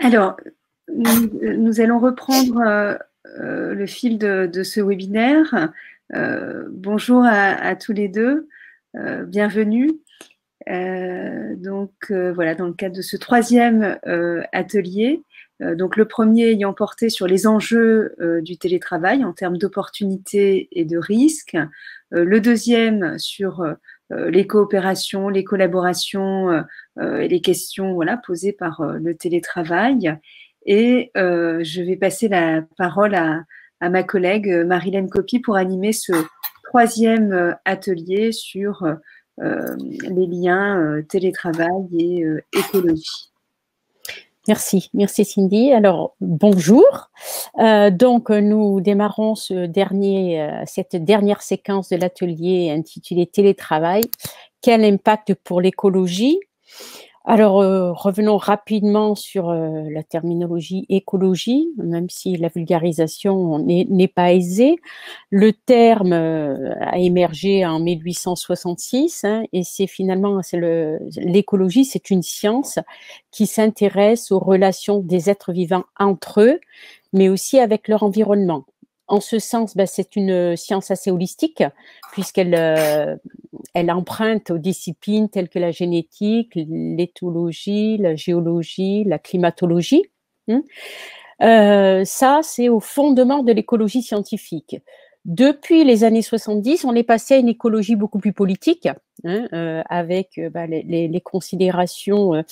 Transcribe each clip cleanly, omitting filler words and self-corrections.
Alors, nous allons reprendre le fil de ce webinaire. Bonjour à tous les deux, bienvenue. Voilà, dans le cadre de ce troisième atelier, donc le premier ayant porté sur les enjeux du télétravail en termes d'opportunités et de risques, le deuxième sur les coopérations, les collaborations et les questions voilà, posées par le télétravail. Et je vais passer la parole à ma collègue Marilène Copy pour animer ce troisième atelier sur les liens télétravail et écologie. Merci Cindy. Alors, bonjour. Donc, nous démarrons cette dernière séquence de l'atelier intitulé Télétravail. Quel impact pour l'écologie ? Alors, revenons rapidement sur la terminologie écologie, même si la vulgarisation n'est pas aisée. Le terme a émergé en 1866 et c'est finalement l'écologie, c'est une science qui s'intéresse aux relations des êtres vivants entre eux, mais aussi avec leur environnement. En ce sens, c'est une science assez holistique puisqu'elle elle emprunte aux disciplines telles que la génétique, l'éthologie, la géologie, la climatologie. Ça, c'est au fondement de l'écologie scientifique. Depuis les années 70, on est passé à une écologie beaucoup plus politique, avec les considérations,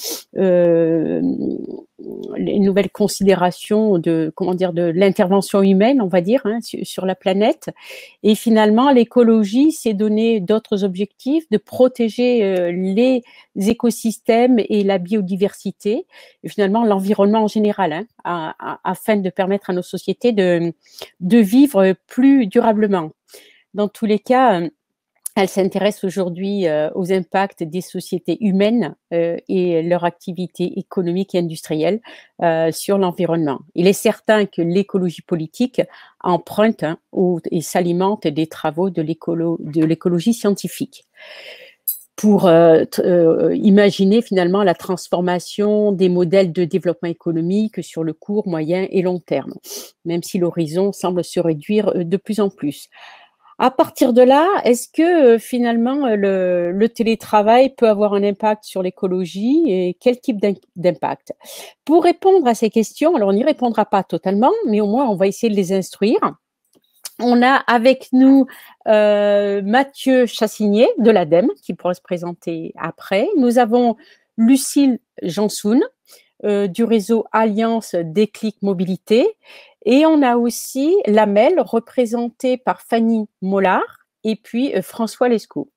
les nouvelles considérations de l'intervention humaine, on va dire, sur la planète. Et finalement, l'écologie s'est donné d'autres objectifs, de protéger les écosystèmes et la biodiversité, et finalement l'environnement en général, afin de permettre à nos sociétés de vivre plus durablement. Dans tous les cas, elle s'intéresse aujourd'hui aux impacts des sociétés humaines et leur activité économique et industrielle sur l'environnement. Il est certain que l'écologie politique emprunte et s'alimente des travaux de l'écologie scientifique pour imaginer finalement la transformation des modèles de développement économique sur le court, moyen et long terme, même si l'horizon semble se réduire de plus en plus. À partir de là, est-ce que finalement le télétravail peut avoir un impact sur l'écologie et quel type d'impact? Pour répondre à ces questions, alors on n'y répondra pas totalement, mais au moins on va essayer de les instruire. On a avec nous Mathieu Chassigné de l'ADEME qui pourra se présenter après. Nous avons Lucille Jansoun du réseau Alliance Déclic Mobilité. Et on a aussi l'AMEL, représentée par Fanny Mollard, et puis François Lescaut.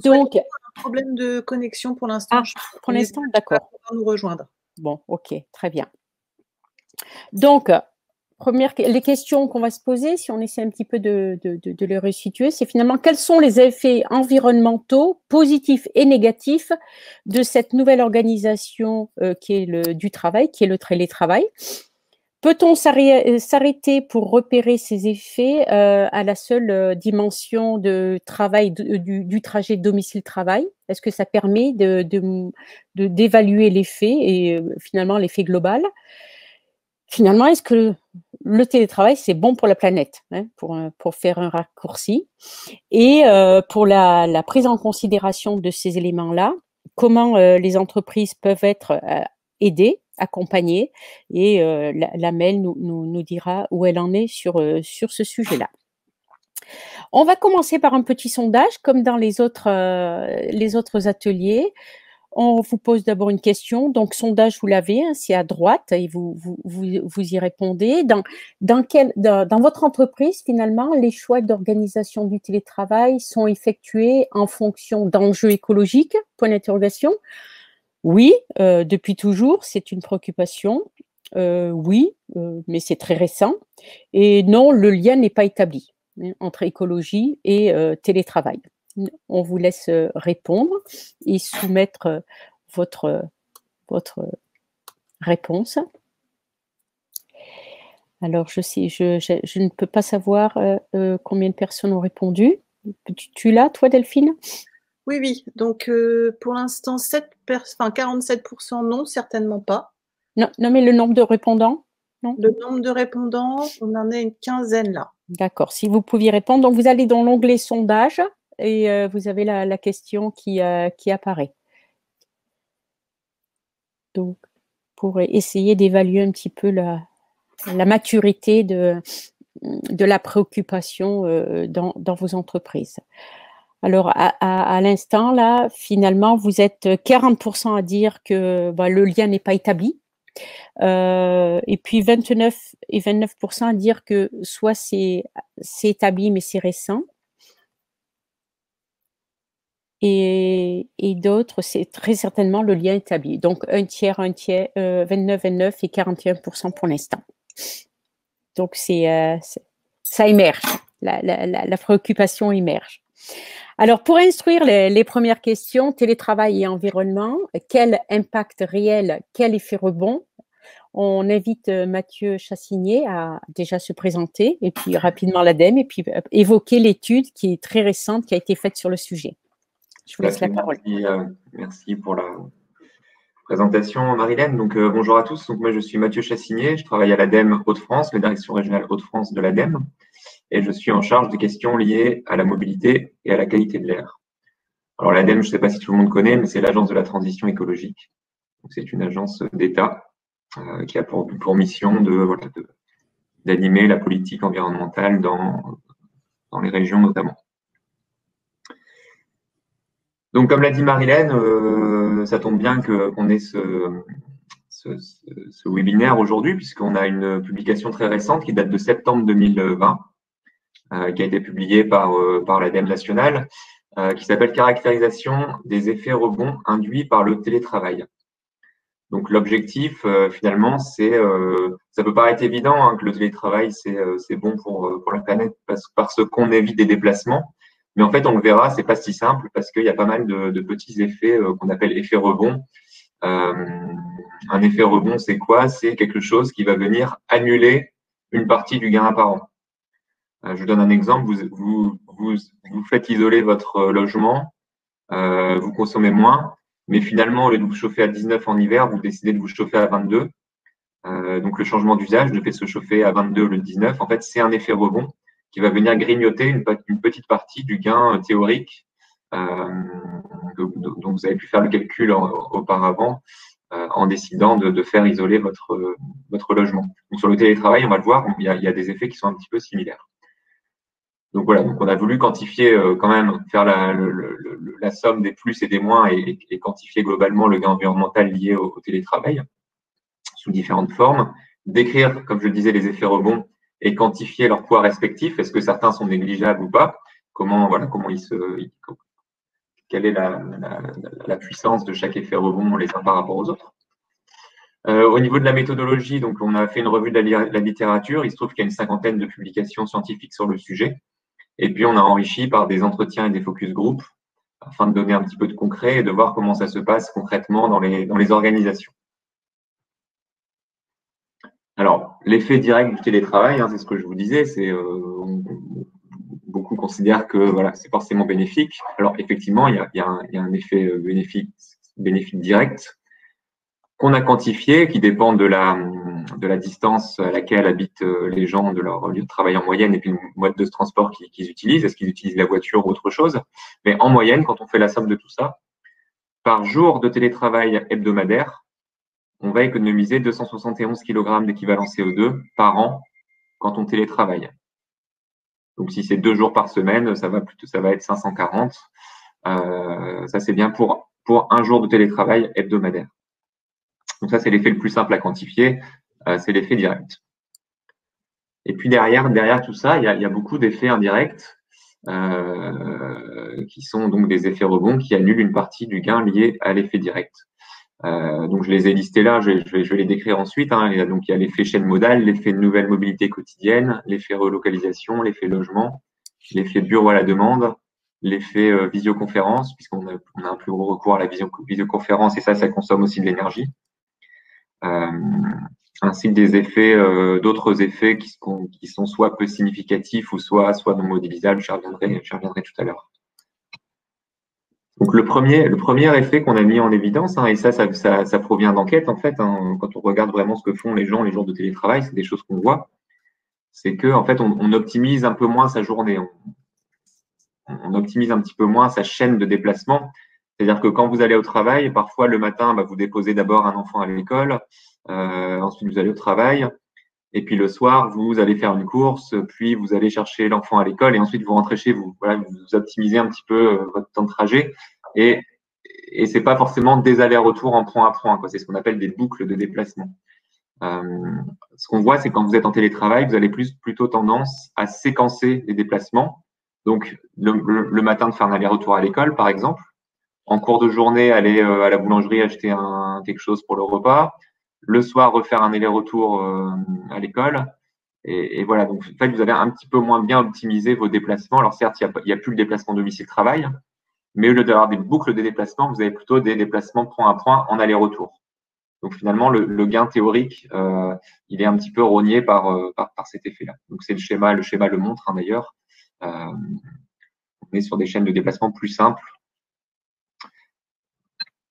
Donc, un problème de connexion pour l'instant. Pour l'instant, d'accord. Nous rejoindre. Bon, ok, très bien. Donc, les questions qu'on va se poser, si on essaie un petit peu de les resituer, c'est finalement quels sont les effets environnementaux positifs et négatifs de cette nouvelle organisation qui est du travail, qui est le télétravail. Peut-on s'arrêter pour repérer ces effets à la seule dimension de travail du trajet domicile-travail? Est-ce que ça permet d'évaluer l'effet et finalement l'effet global? Finalement, est-ce que le télétravail, c'est bon pour la planète, pour faire un raccourci? Et pour la prise en considération de ces éléments-là, comment les entreprises peuvent être aidées, accompagnées, et l'AMEL nous dira où elle en est sur ce sujet-là. On va commencer par un petit sondage, comme dans les autres ateliers. On vous pose d'abord une question. Donc, sondage, vous l'avez, c'est à droite et vous y répondez. Dans votre entreprise, finalement, les choix d'organisation du télétravail sont effectués en fonction d'enjeux écologiques? Point d'interrogation. Oui, depuis toujours, c'est une préoccupation. Oui, mais c'est très récent. Et non, le lien n'est pas établi entre écologie et télétravail. On vous laisse répondre et soumettre votre réponse. Alors, je ne peux pas savoir combien de personnes ont répondu. Tu l'as, toi, Delphine? Oui. Donc, pour l'instant, 47% non, certainement pas. Non, mais le nombre de répondants? Non. Le nombre de répondants, on en est une quinzaine là. D'accord. Si vous pouviez répondre, donc vous allez dans l'onglet sondage et vous avez la question qui apparaît. Donc, pour essayer d'évaluer un petit peu la maturité de la préoccupation dans vos entreprises. Alors, à l'instant, là, finalement, vous êtes 40% à dire que le lien n'est pas établi. Et puis 29% à dire que soit c'est établi, mais c'est récent. Et d'autres, c'est très certainement le lien établi. Donc, un tiers, 29 et 41% pour l'instant. Donc, ça émerge. La préoccupation émerge. Alors, pour instruire les premières questions, télétravail et environnement, quel impact réel, quel effet rebond? On invite Mathieu Chassinier à déjà se présenter et puis rapidement l'ADEME et puis évoquer l'étude qui est très récente, qui a été faite sur le sujet. Je vous laisse la parole. Merci pour la présentation, Marilène. Donc, bonjour à tous. Donc, moi, je suis Mathieu Chassinier. Je travaille à l'ADEME Hauts-de-France, la direction régionale Hauts-de-France de l'ADEME. Et je suis en charge des questions liées à la mobilité et à la qualité de l'air. Alors, l'ADEME, je ne sais pas si tout le monde connaît, mais c'est l'Agence de la transition écologique. C'est une agence d'État qui a pour mission d'animer la politique environnementale dans les régions notamment. Donc, comme l'a dit Marilène, ça tombe bien qu'on ait ce webinaire aujourd'hui, puisqu'on a une publication très récente qui date de septembre 2020, qui a été publiée par l'ADEME nationale, qui s'appelle « Caractérisation des effets rebonds induits par le télétravail ». Donc, l'objectif, finalement, c'est, ça peut paraître évident hein, que le télétravail, c'est bon pour la planète parce qu'on évite des déplacements. Mais en fait, on le verra, c'est pas si simple parce qu'il y a pas mal de petits effets qu'on appelle effets rebonds. Un effet rebond, c'est quoi? C'est quelque chose qui va venir annuler une partie du gain apparent. Je vous donne un exemple. Vous faites isoler votre logement, vous consommez moins, mais finalement, au lieu de vous chauffer à 19 en hiver, vous décidez de vous chauffer à 22. Donc, le changement d'usage, de fait se chauffer à 22 au lieu de 19, en fait, c'est un effet rebond qui va venir grignoter une petite partie du gain théorique. Donc, vous avez pu faire le calcul auparavant en décidant de faire isoler votre logement. Donc, sur le télétravail, on va le voir, il y a des effets qui sont un petit peu similaires. Donc voilà, donc on a voulu quantifier quand même, faire la somme des plus et des moins et quantifier globalement le gain environnemental lié au télétravail sous différentes formes, décrire, comme je le disais, les effets rebonds et quantifier leur poids respectif. Est-ce que certains sont négligeables ou pas? Quelle est la puissance de chaque effet rebond les uns par rapport aux autres? Au niveau de la méthodologie, donc on a fait une revue de la littérature. Il se trouve qu'il y a une cinquantaine de publications scientifiques sur le sujet. Et puis, on a enrichi par des entretiens et des focus group afin de donner un petit peu de concret et de voir comment ça se passe concrètement dans les organisations. Alors, l'effet direct du télétravail, hein, c'est ce que je vous disais, c'est beaucoup considèrent que voilà, c'est forcément bénéfique. Alors, effectivement, il y a un effet bénéfique direct qu'on a quantifié, qui dépend de la distance à laquelle habitent les gens de leur lieu de travail en moyenne et puis le mode de transport qu'ils utilisent. Est-ce qu'ils utilisent la voiture ou autre chose? Mais en moyenne, quand on fait la somme de tout ça, par jour de télétravail hebdomadaire, on va économiser 271 kg d'équivalent CO2 par an quand on télétravaille. Donc, si c'est 2 jours par semaine, ça va être 540. Ça, c'est bien pour un jour de télétravail hebdomadaire. Donc ça, c'est l'effet le plus simple à quantifier, c'est l'effet direct. Et puis derrière tout ça, il y a beaucoup d'effets indirects qui sont donc des effets rebonds qui annulent une partie du gain lié à l'effet direct. Donc je les ai listés là, je vais les décrire ensuite. Hein. Donc il y a l'effet chaîne modale, l'effet de nouvelle mobilité quotidienne, l'effet relocalisation, l'effet logement, l'effet bureau à la demande, l'effet visioconférence, puisqu'on a un plus gros recours à la visioconférence et ça consomme aussi de l'énergie. Ainsi que des effets, d'autres effets qui sont soit peu significatifs ou soit non modélisables. J'y reviendrai tout à l'heure. Donc le premier effet qu'on a mis en évidence, hein, et ça provient d'enquêtes en fait, hein, quand on regarde vraiment ce que font les gens les jours de télétravail, c'est des choses qu'on voit, c'est que en fait on optimise un peu moins sa journée, on optimise un petit peu moins sa chaîne de déplacement. C'est-à-dire que quand vous allez au travail, parfois le matin, vous déposez d'abord un enfant à l'école, ensuite vous allez au travail, et puis le soir, vous allez faire une course, puis vous allez chercher l'enfant à l'école, et ensuite vous rentrez chez vous. Voilà, vous optimisez un petit peu votre temps de trajet, et c'est pas forcément des allers-retours en point à point, quoi. C'est ce qu'on appelle des boucles de déplacement. Ce qu'on voit, c'est que quand vous êtes en télétravail, vous avez plutôt tendance à séquencer les déplacements. Donc, le matin, de faire un aller-retour à l'école, par exemple. En cours de journée, aller à la boulangerie acheter quelque chose pour le repas. Le soir, refaire un aller-retour à l'école. Et voilà, donc en fait, vous avez un petit peu moins bien optimisé vos déplacements. Alors certes, il n'y a plus le déplacement domicile-travail, mais au lieu d'avoir des boucles de déplacement, vous avez plutôt des déplacements point à point en aller-retour. Donc finalement, le gain théorique, il est un petit peu rogné par cet effet-là. Donc c'est le schéma le montre hein, d'ailleurs. On est sur des chaînes de déplacement plus simples.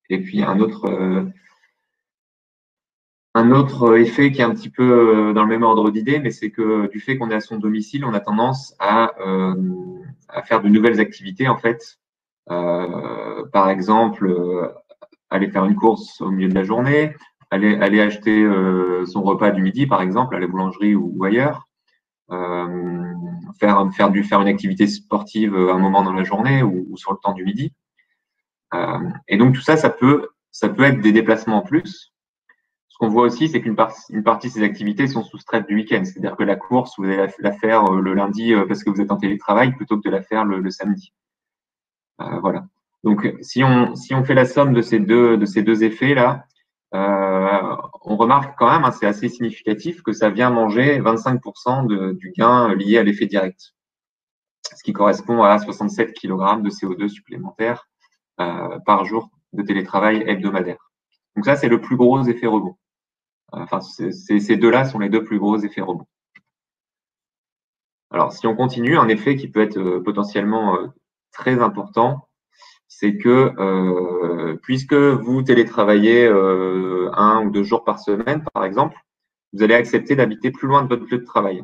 Et puis un autre effet qui est un petit peu dans le même ordre d'idée, mais c'est que du fait qu'on est à son domicile, on a tendance à faire de nouvelles activités en fait. Par exemple, aller faire une course au milieu de la journée, aller acheter son repas du midi, par exemple, à la boulangerie ou ailleurs, faire une activité sportive un moment dans la journée ou sur le temps du midi. Et donc tout ça, ça peut être des déplacements en plus. Ce qu'on voit aussi, c'est qu'une partie de ces activités sont soustraites du week-end. C'est-à-dire que la course, vous allez la faire le lundi parce que vous êtes en télétravail plutôt que de la faire le samedi. Voilà. Donc, si on fait la somme de ces deux effets-là, on remarque quand même, hein, c'est assez significatif, que ça vient manger 25% du gain lié à l'effet direct, ce qui correspond à 67 kg de CO2 supplémentaires par jour de télétravail hebdomadaire. Donc ça, c'est le plus gros effet rebond. Enfin, ces deux-là sont les deux plus gros effets rebond. Alors, si on continue, un effet qui peut être potentiellement très important, c'est que puisque vous télétravaillez 1 ou 2 jours par semaine, par exemple, vous allez accepter d'habiter plus loin de votre lieu de travail.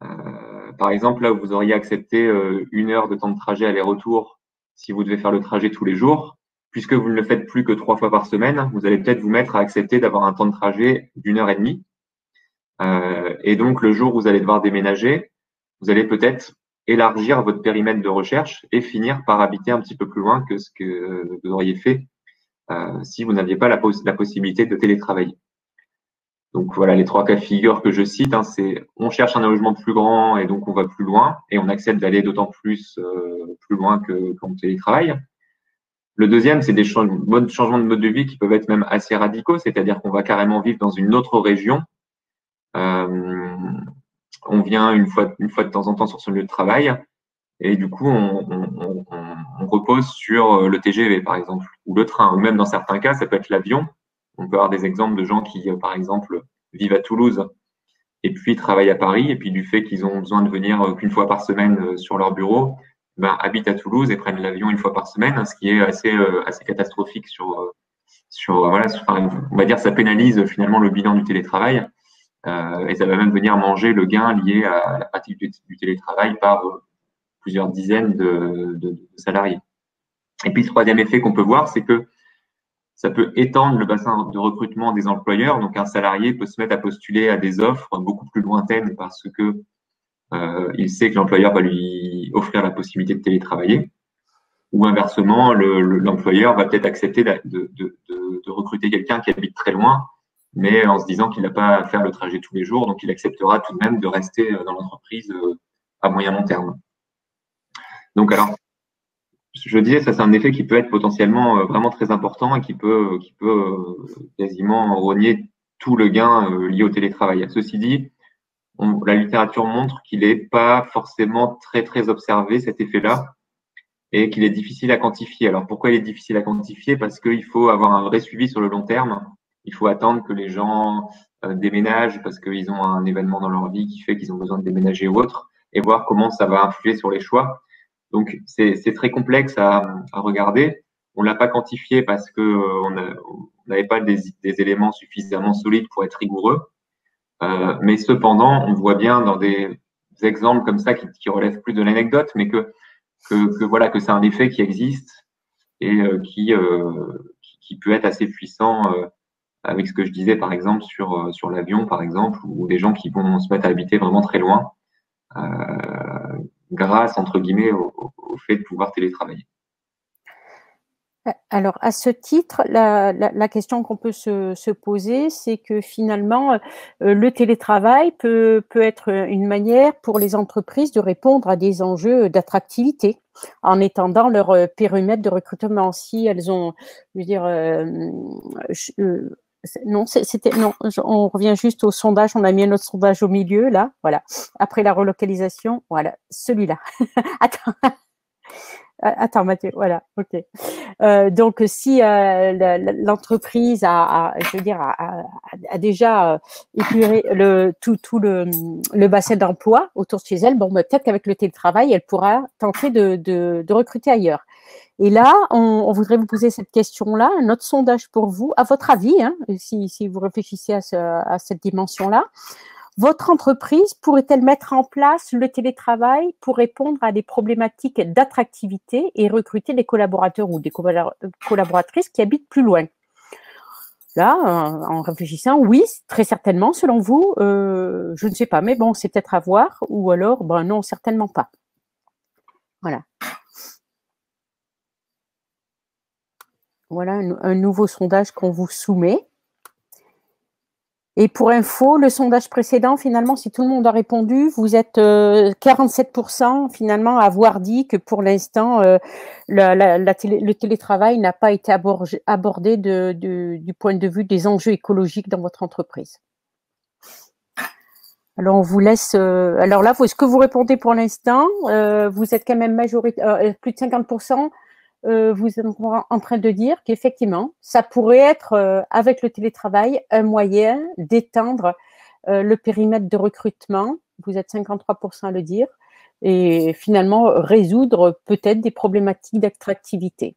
Par exemple, là où vous auriez accepté 1 heure de temps de trajet aller-retour si vous devez faire le trajet tous les jours, puisque vous ne le faites plus que 3 fois par semaine, vous allez peut-être vous mettre à accepter d'avoir un temps de trajet d'1 heure et demie. Et donc, le jour où vous allez devoir déménager, vous allez peut-être élargir votre périmètre de recherche et finir par habiter un petit peu plus loin que ce que vous auriez fait si vous n'aviez pas la possibilité de télétravailler. Donc voilà les 3 cas de figure que je cite, hein, c'est on cherche un logement plus grand et donc on va plus loin et on accepte d'aller d'autant plus loin que quand on télétravaille. Le deuxième, c'est des changements de mode de vie qui peuvent être même assez radicaux, c'est-à-dire qu'on va carrément vivre dans une autre région. On vient une fois de temps en temps sur son lieu de travail et du coup, on repose sur le TGV, par exemple, ou le train, ou même dans certains cas, ça peut être l'avion. On peut avoir des exemples de gens qui, par exemple, vivent à Toulouse et puis travaillent à Paris, et puis du fait qu'ils ont besoin de venir qu'une fois par semaine sur leur bureau, habitent à Toulouse et prennent l'avion 1 fois par semaine, ce qui est assez catastrophique voilà, on va dire, ça pénalise finalement le bilan du télétravail. Et ça va même venir manger le gain lié à la pratique du télétravail par plusieurs dizaines de salariés. Et puis, le troisième effet qu'on peut voir, c'est que ça peut étendre le bassin de recrutement des employeurs. Donc, un salarié peut se mettre à postuler à des offres beaucoup plus lointaines parce que il sait que l'employeur va lui offrir la possibilité de télétravailler. Ou inversement, l'employeur va peut-être accepter de recruter quelqu'un qui habite très loin, mais en se disant qu'il n'a pas à faire le trajet tous les jours, donc il acceptera tout de même de rester dans l'entreprise à moyen long terme. Donc alors, je disais, ça c'est un effet qui peut être potentiellement vraiment très important et qui peut quasiment rogner tout le gain lié au télétravail. Ceci dit, la littérature montre qu'il n'est pas forcément très très observé cet effet-là et qu'il est difficile à quantifier. Alors pourquoi il est difficile à quantifier? Parce qu'il faut avoir un vrai suivi sur le long terme. Il faut attendre que les gens déménagent parce qu'ils ont un événement dans leur vie qui fait qu'ils ont besoin de déménager ou autre et voir comment ça va influer sur les choix. Donc, c'est très complexe à regarder. On l'a pas quantifié parce que on n'avait pas des éléments suffisamment solides pour être rigoureux. Mais cependant, on voit bien dans des exemples comme ça qui relèvent plus de l'anecdote, mais que voilà, que c'est un effet qui existe et qui peut être assez puissant avec ce que je disais, par exemple, sur l'avion, par exemple, ou des gens qui vont se mettre à habiter vraiment très loin, grâce, entre guillemets, au fait de pouvoir télétravailler. Alors, à ce titre, la question qu'on peut se poser, c'est que finalement, le télétravail peut être une manière pour les entreprises de répondre à des enjeux d'attractivité en étendant leur périmètre de recrutement. Si elles ont, je veux dire, non, on revient juste au sondage, on a mis un autre sondage au milieu, là, voilà, après la relocalisation, voilà, celui-là. Attends, Mathieu, voilà, ok. Donc, si l'entreprise a déjà épuré tout le bassin d'emploi autour de chez elle, bon, peut-être qu'avec le télétravail, elle pourra tenter de recruter ailleurs. Et là, on voudrait vous poser cette question-là, un autre sondage pour vous. À votre avis, hein, si vous réfléchissez à cette dimension-là, votre entreprise pourrait-elle mettre en place le télétravail pour répondre à des problématiques d'attractivité et recruter des collaborateurs ou des collaboratrices qui habitent plus loin? Là, en réfléchissant, oui, très certainement, selon vous, je ne sais pas, mais bon, c'est peut-être à voir, ou alors, ben non, certainement pas. Voilà. Voilà un nouveau sondage qu'on vous soumet. Et pour info, le sondage précédent, finalement, si tout le monde a répondu, vous êtes 47% finalement à avoir dit que pour l'instant, le télétravail n'a pas été abordé du point de vue des enjeux écologiques dans votre entreprise. Alors, on vous laisse… alors là, est-ce que vous répondez pour l'instant? Vous êtes quand même majoritaire, plus de 50%. Vous êtes en train de dire qu'effectivement, ça pourrait être, avec le télétravail, un moyen d'étendre le périmètre de recrutement. Vous êtes 53% à le dire. Et finalement, résoudre peut-être des problématiques d'attractivité.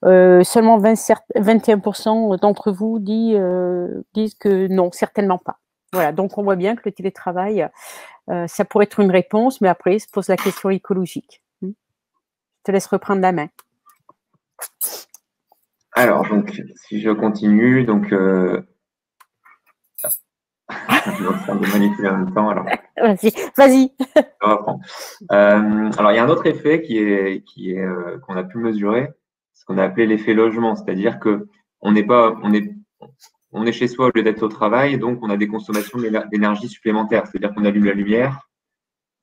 Seulement 21% d'entre vous disent que non, certainement pas. Voilà, donc on voit bien que le télétravail, ça pourrait être une réponse, mais après, se pose la question écologique. Je te laisse reprendre la main. Alors, donc, si je continue, donc, je vais en train de manipuler en même temps. Alors, vas-y. On reprend. Alors, il y a un autre effet qu'on a pu mesurer, ce qu'on a appelé l'effet logement, c'est-à-dire que on est chez soi au lieu d'être au travail, donc on a des consommations d'énergie supplémentaires, c'est-à-dire qu'on allume la lumière,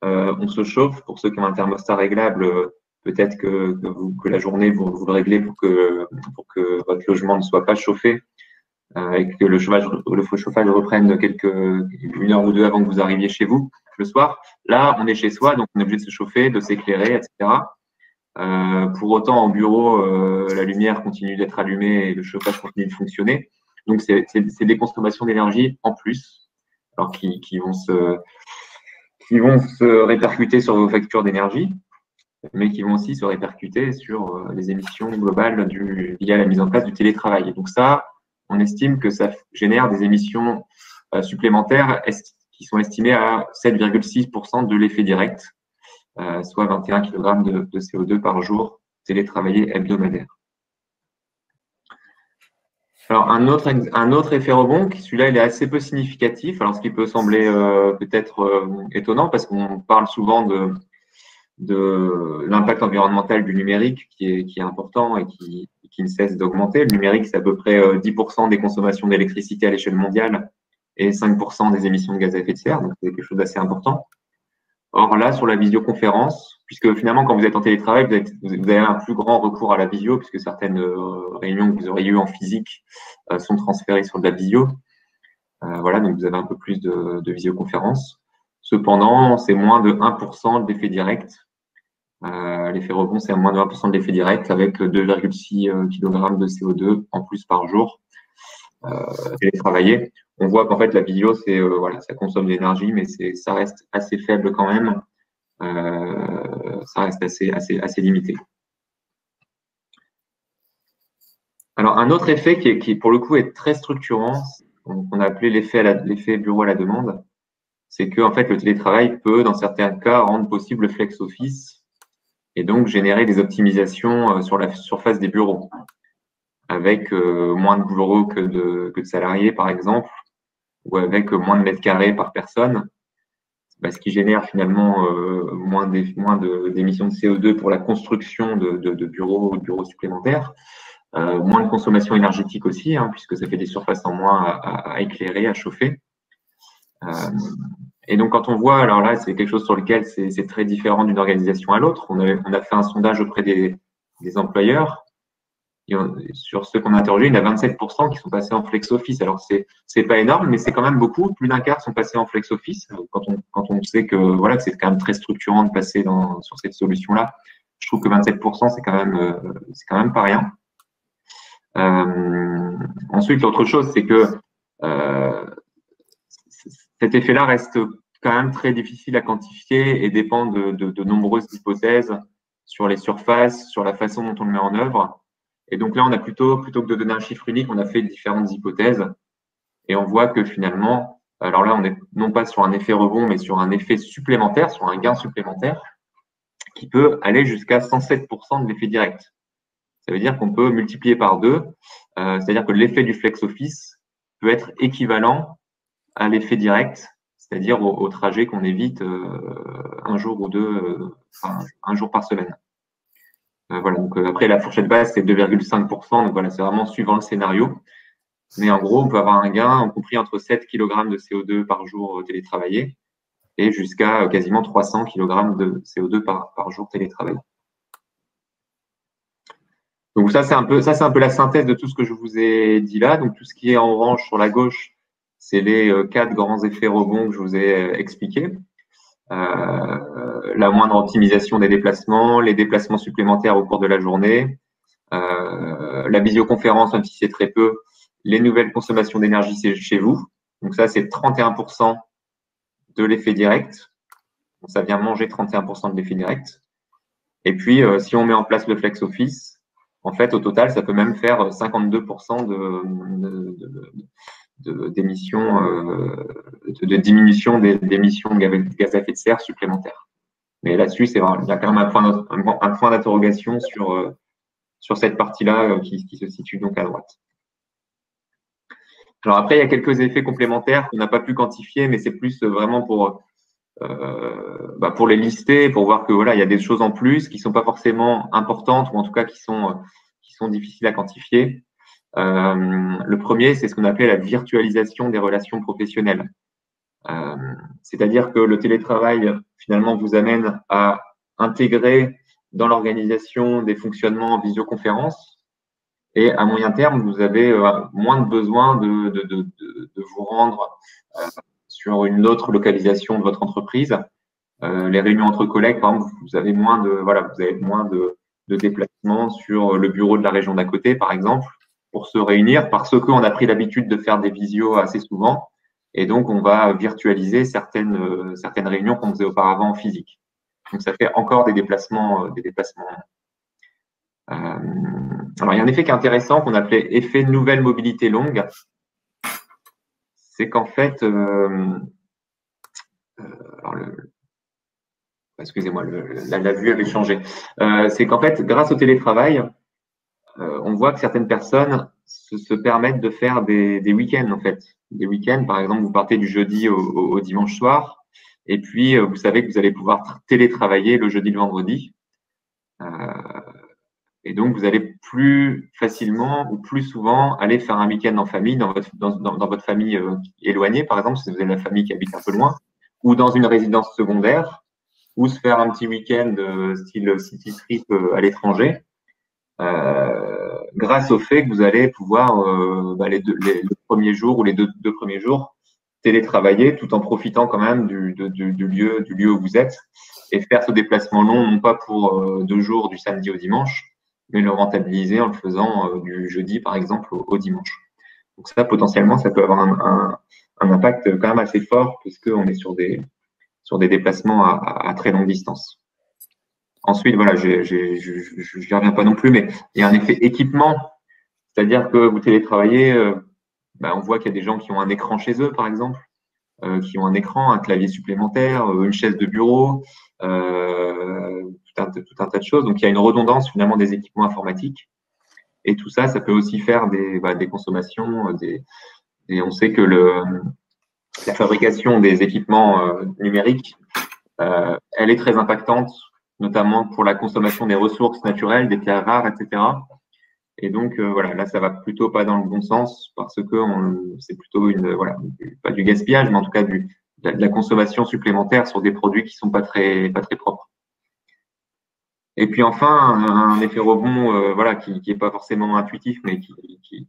on se chauffe. Pour ceux qui ont un thermostat réglable, peut-être que la journée, vous le réglez pour que votre logement ne soit pas chauffé et que le chauffage reprenne une heure ou deux avant que vous arriviez chez vous le soir. Là, on est chez soi, donc on est obligé de se chauffer, de s'éclairer, etc. Pour autant, en bureau, la lumière continue d'être allumée et le chauffage continue de fonctionner. Donc, c'est des consommations d'énergie en plus, alors qui vont se répercuter sur vos factures d'énergie, mais qui vont aussi se répercuter sur les émissions globales liées à la mise en place du télétravail. Et donc ça, on estime que ça génère des émissions supplémentaires qui sont estimées à 7,6% de l'effet direct, soit 21 kg de CO2 par jour télétravaillé hebdomadaire. Alors, un autre effet rebond, celui-là, il est assez peu significatif. Alors, ce qui peut sembler peut-être étonnant, parce qu'on parle souvent de l'impact environnemental du numérique qui est important et qui ne cesse d'augmenter. Le numérique, c'est à peu près 10% des consommations d'électricité à l'échelle mondiale et 5% des émissions de gaz à effet de serre, donc c'est quelque chose d'assez important. Or là, sur la visioconférence, puisque finalement, quand vous êtes en télétravail, vous avez un plus grand recours à la visio, puisque certaines réunions que vous auriez eues en physique sont transférées sur de la visio. Voilà, donc vous avez un peu plus de visioconférence. Cependant, c'est moins de 1% d'effet direct. L'effet rebond, c'est moins de 1% de l'effet direct avec 2,6 kg de CO2 en plus par jour télétravaillé. On voit qu'en fait, la vidéo, voilà, ça consomme de l'énergie, mais ça reste assez faible quand même ça reste assez limité. Alors, un autre effet qui pour le coup, est très structurant, qu'on a appelé l'effet bureau à la demande, c'est que en fait, le télétravail peut, dans certains cas, rendre possible le flex office et donc générer des optimisations sur la surface des bureaux, avec moins de bureaux que de salariés, par exemple, ou avec moins de mètres carrés par personne, ce qui génère finalement moins d'émissions de CO2 pour la construction de bureaux supplémentaires. Moins de consommation énergétique aussi, puisque ça fait des surfaces en moins à éclairer, à chauffer. Et donc, quand on voit, alors là, c'est quelque chose sur lequel c'est très différent d'une organisation à l'autre. On a fait un sondage auprès des employeurs. Sur ceux qu'on a interrogés, il y en a 27% qui sont passés en flex office. Alors, c'est pas énorme, mais c'est quand même beaucoup. Plus d'un quart sont passés en flex office. Quand on sait que voilà, c'est quand même très structurant de passer sur cette solution-là, je trouve que 27%, c'est quand même pas rien. Ensuite, l'autre chose, c'est que cet effet-là reste quand même très difficile à quantifier et dépend de nombreuses hypothèses sur les surfaces, sur la façon dont on le met en œuvre. Et donc là, on a plutôt que de donner un chiffre unique, on a fait différentes hypothèses et on voit que finalement, alors là, on n'est non pas sur un effet rebond, mais sur un effet supplémentaire, sur un gain supplémentaire qui peut aller jusqu'à 107% de l'effet direct. Ça veut dire qu'on peut multiplier par 2, c'est-à-dire que l'effet du flex office peut être équivalent à l'effet direct, c'est-à-dire au trajet qu'on évite un jour ou deux, un jour par semaine. Voilà, donc après la fourchette basse c'est 2,5%, donc voilà, c'est vraiment suivant le scénario. Mais en gros, on peut avoir un gain compris entre 7 kg de CO2 par jour télétravaillé et jusqu'à quasiment 300 kg de CO2 par jour télétravaillé. Donc ça c'est un peu la synthèse de tout ce que je vous ai dit là. Donc tout ce qui est en orange sur la gauche, c'est les 4 grands effets rebonds que je vous ai expliqués. La moindre optimisation des déplacements, les déplacements supplémentaires au cours de la journée, la visioconférence, même si c'est très peu, les nouvelles consommations d'énergie chez vous. Donc ça, c'est 31% de l'effet direct. Donc ça vient manger 31% de l'effet direct. Et puis, si on met en place le flex office, en fait, au total, ça peut même faire 52% d'émissions, de diminution d'émissions de gaz à effet de serre supplémentaires. Mais là-dessus, il y a quand même un point d'interrogation sur cette partie-là qui se situe donc à droite. Alors après, il y a quelques effets complémentaires qu'on n'a pas pu quantifier, mais c'est plus vraiment pour les lister, pour voir que voilà, il y a des choses en plus qui sont pas forcément importantes ou en tout cas qui sont difficiles à quantifier. Le premier, c'est ce qu'on appelle la virtualisation des relations professionnelles. C'est-à-dire que le télétravail, finalement, vous amène à intégrer dans l'organisation des fonctionnements en visioconférence. Et à moyen terme, vous avez moins de besoin de vous rendre sur une autre localisation de votre entreprise. Les réunions entre collègues, par exemple, vous avez moins de déplacements sur le bureau de la région d'à côté, par exemple, pour se réunir, parce qu'on a pris l'habitude de faire des visios assez souvent. Et donc, on va virtualiser certaines réunions qu'on faisait auparavant en physique. Donc, ça fait encore des déplacements. Alors, il y a un effet qui est intéressant qu'on appelait effet nouvelle mobilité longue. C'est qu'en fait, excusez-moi, la vue avait changé. C'est qu'en fait, grâce au télétravail, on voit que certaines personnes se permettent de faire des week-ends, en fait. Des week-ends, par exemple, vous partez du jeudi au dimanche soir, et puis vous savez que vous allez pouvoir télétravailler le jeudi, le vendredi. Et donc, vous allez plus facilement ou plus souvent aller faire un week-end en famille, dans votre famille éloignée, par exemple, si vous avez la famille qui habite un peu loin, ou dans une résidence secondaire, ou se faire un petit week-end style city trip à l'étranger, grâce au fait que vous allez pouvoir les premiers jours ou les deux premiers jours télétravailler tout en profitant quand même du lieu où vous êtes et faire ce déplacement long, non pas pour 2 jours du samedi au dimanche, mais le rentabiliser en le faisant du jeudi, par exemple, au dimanche. Donc ça, potentiellement, ça peut avoir un impact quand même assez fort puisqu'on est sur des sur des déplacements à très longue distance. Ensuite, voilà, je n'y reviens pas non plus, mais il y a un effet équipement, c'est-à-dire que vous télétravaillez, on voit qu'il y a des gens qui ont un écran chez eux, par exemple, qui ont un écran, un clavier supplémentaire, une chaise de bureau, tout un tas de choses. Donc, il y a une redondance finalement des équipements informatiques. Et tout ça, ça peut aussi faire des consommations. On sait que la fabrication des équipements numériques, elle est très impactante, notamment pour la consommation des ressources naturelles, des terres rares, etc. Et donc, voilà, là, ça va plutôt pas dans le bon sens parce que c'est plutôt pas du gaspillage, mais en tout cas de la consommation supplémentaire sur des produits qui sont pas très propres. Et puis enfin, un effet rebond, voilà, qui est pas forcément intuitif, mais qui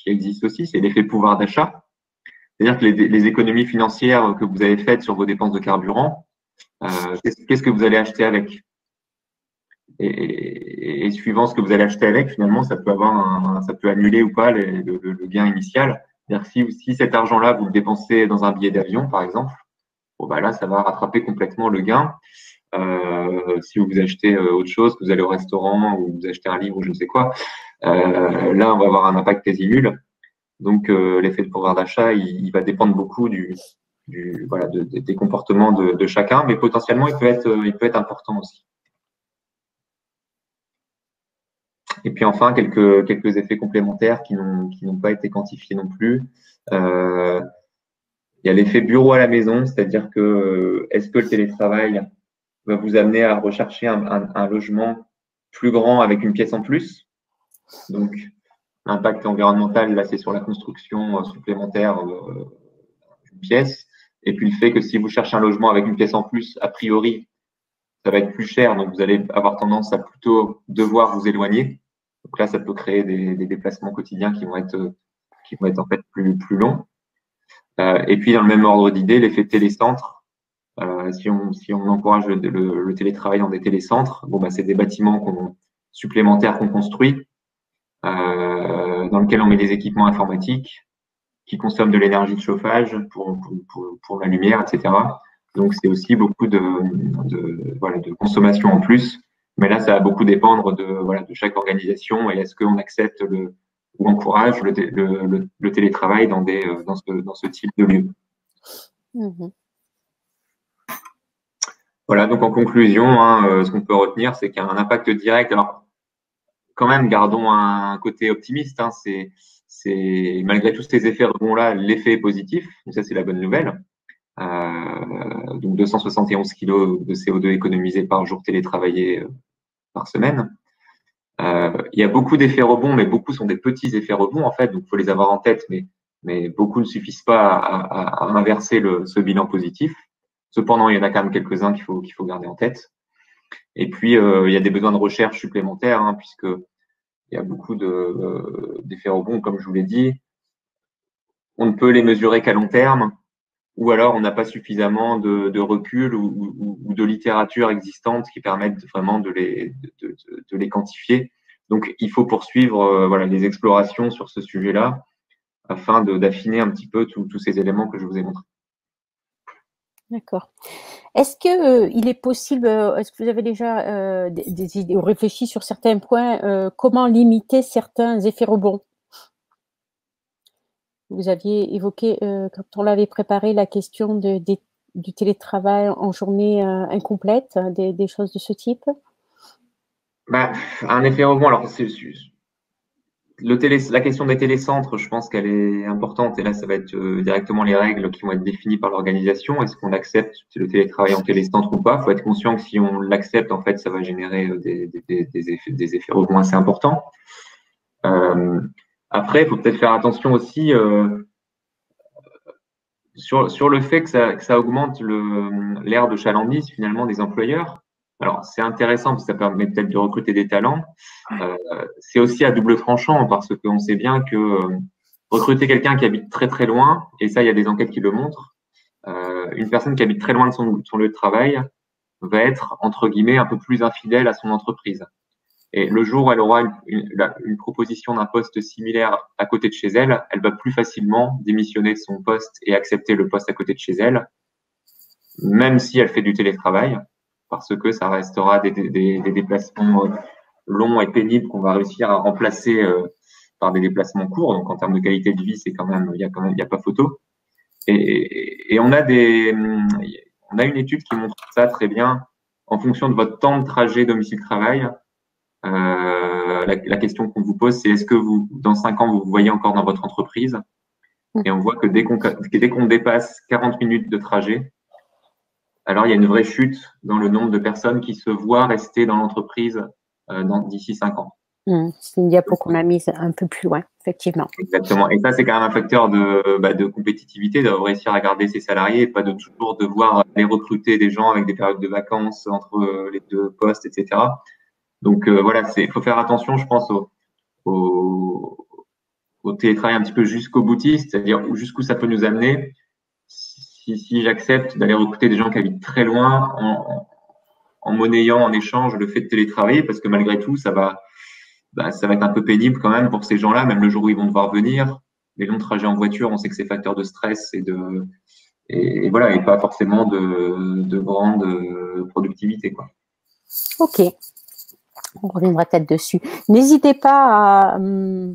existe aussi, c'est l'effet pouvoir d'achat. C'est-à-dire que les économies financières que vous avez faites sur vos dépenses de carburant, qu'est-ce que vous allez acheter avec? Et suivant ce que vous allez acheter avec, finalement, ça peut annuler ou pas le gain initial. C'est-à-dire que si cet argent-là, vous le dépensez dans un billet d'avion, par exemple, là, ça va rattraper complètement le gain. Si vous achetez autre chose, que vous allez au restaurant ou vous achetez un livre ou je ne sais quoi, là, on va avoir un impact quasi nul. Donc, l'effet de pouvoir d'achat, il va dépendre beaucoup des comportements de chacun, mais potentiellement, il peut être important aussi. Et puis enfin, quelques effets complémentaires qui n'ont pas été quantifiés non plus. Il y a l'effet bureau à la maison, c'est-à-dire que est-ce que le télétravail va vous amener à rechercher un logement plus grand avec une pièce en plus? Donc, l'impact environnemental, là, c'est sur la construction supplémentaire d'une pièce. Et puis le fait que si vous cherchez un logement avec une pièce en plus, a priori, ça va être plus cher, donc vous allez avoir tendance à plutôt devoir vous éloigner. Donc là, ça peut créer des déplacements quotidiens qui vont être en fait plus longs. Et puis dans le même ordre d'idée, l'effet télécentre. Si on encourage le télétravail dans des télécentres, c'est des bâtiments supplémentaires qu'on construit, dans lesquels on met des équipements informatiques qui consomment de l'énergie de chauffage pour la lumière, etc. Donc c'est aussi beaucoup de consommation en plus. Mais là, ça va beaucoup dépendre de chaque organisation et est-ce qu'on accepte ou encourage le télétravail dans ce type de lieu. Mmh. Voilà, donc en conclusion, ce qu'on peut retenir, c'est qu'il y a un impact direct. Alors, quand même, gardons un côté optimiste. C'est malgré tous ces effets rebonds-là, l'effet est positif. Donc ça, c'est la bonne nouvelle. Donc 271 kg de CO2 économisés par jour télétravaillé par semaine. Il y a beaucoup d'effets rebonds, mais beaucoup sont des petits effets rebonds en fait, donc il faut les avoir en tête, mais beaucoup ne suffisent pas à inverser ce bilan positif. Cependant, il y en a quand même quelques-uns qu'il faut garder en tête. Et puis, il y a des besoins de recherche supplémentaires, puisque il y a beaucoup d'effets rebonds, comme je vous l'ai dit. On ne peut les mesurer qu'à long terme, ou alors on n'a pas suffisamment de recul ou de littérature existante qui permettent vraiment de les quantifier. Donc, il faut poursuivre les explorations sur ce sujet-là afin d'affiner un petit peu tous ces éléments que je vous ai montrés. D'accord. Est-ce que il est possible, est-ce que vous avez déjà des idées ou réfléchi sur certains points, comment limiter certains effets rebonds? Vous aviez évoqué, quand on l'avait préparé, la question du télétravail en journée incomplète, des choses de ce type? Un effet rebond, alors la question des télécentres, je pense qu'elle est importante et là, ça va être directement les règles qui vont être définies par l'organisation. Est-ce qu'on accepte le télétravail en télécentre ou pas? Il faut être conscient que si on l'accepte, en fait, ça va générer des effets rebonds assez importants. Après, il faut peut-être faire attention aussi sur le fait que ça augmente l'aire de chalandise finalement des employeurs. Alors, c'est intéressant parce que ça permet peut-être de recruter des talents. C'est aussi à double tranchant parce qu'on sait bien que recruter quelqu'un qui habite très très loin, et ça, il y a des enquêtes qui le montrent, une personne qui habite très loin de son lieu de travail va être, entre guillemets, un peu plus infidèle à son entreprise. Et le jour où elle aura une proposition d'un poste similaire à côté de chez elle, elle va plus facilement démissionner de son poste et accepter le poste à côté de chez elle. même si elle fait du télétravail, parce que ça restera des déplacements longs et pénibles qu'on va réussir à remplacer par des déplacements courts. Donc en termes de qualité de vie, c'est quand même, il y a pas photo. Et on a une étude qui montre ça très bien. En fonction de votre temps de trajet domicile-travail, la question qu'on vous pose, c'est est-ce que dans 5 ans, vous vous voyez encore dans votre entreprise? Et on voit que dès qu'on dépasse 40 minutes de trajet, alors il y a une vraie chute dans le nombre de personnes qui se voient rester dans l'entreprise d'ici 5 ans. C'est une diapo qu'on a mise un peu plus loin, effectivement. Exactement. Et ça, c'est quand même un facteur de compétitivité, de réussir à garder ses salariés, et pas de toujours devoir aller recruter des gens avec des périodes de vacances entre les deux postes, etc. Donc voilà, faut faire attention, je pense, au télétravail un petit peu jusqu'au boutiste, c'est-à-dire jusqu'où ça peut nous amener. Si j'accepte d'aller recruter des gens qui habitent très loin en monnayant en échange le fait de télétravailler, parce que malgré tout, ça va être un peu pénible quand même pour ces gens-là, même le jour où ils vont devoir venir. Les longs trajets en voiture, on sait que c'est facteur de stress et voilà, et pas forcément de grande productivité, quoi. Ok. On reviendra peut-être dessus. N'hésitez pas à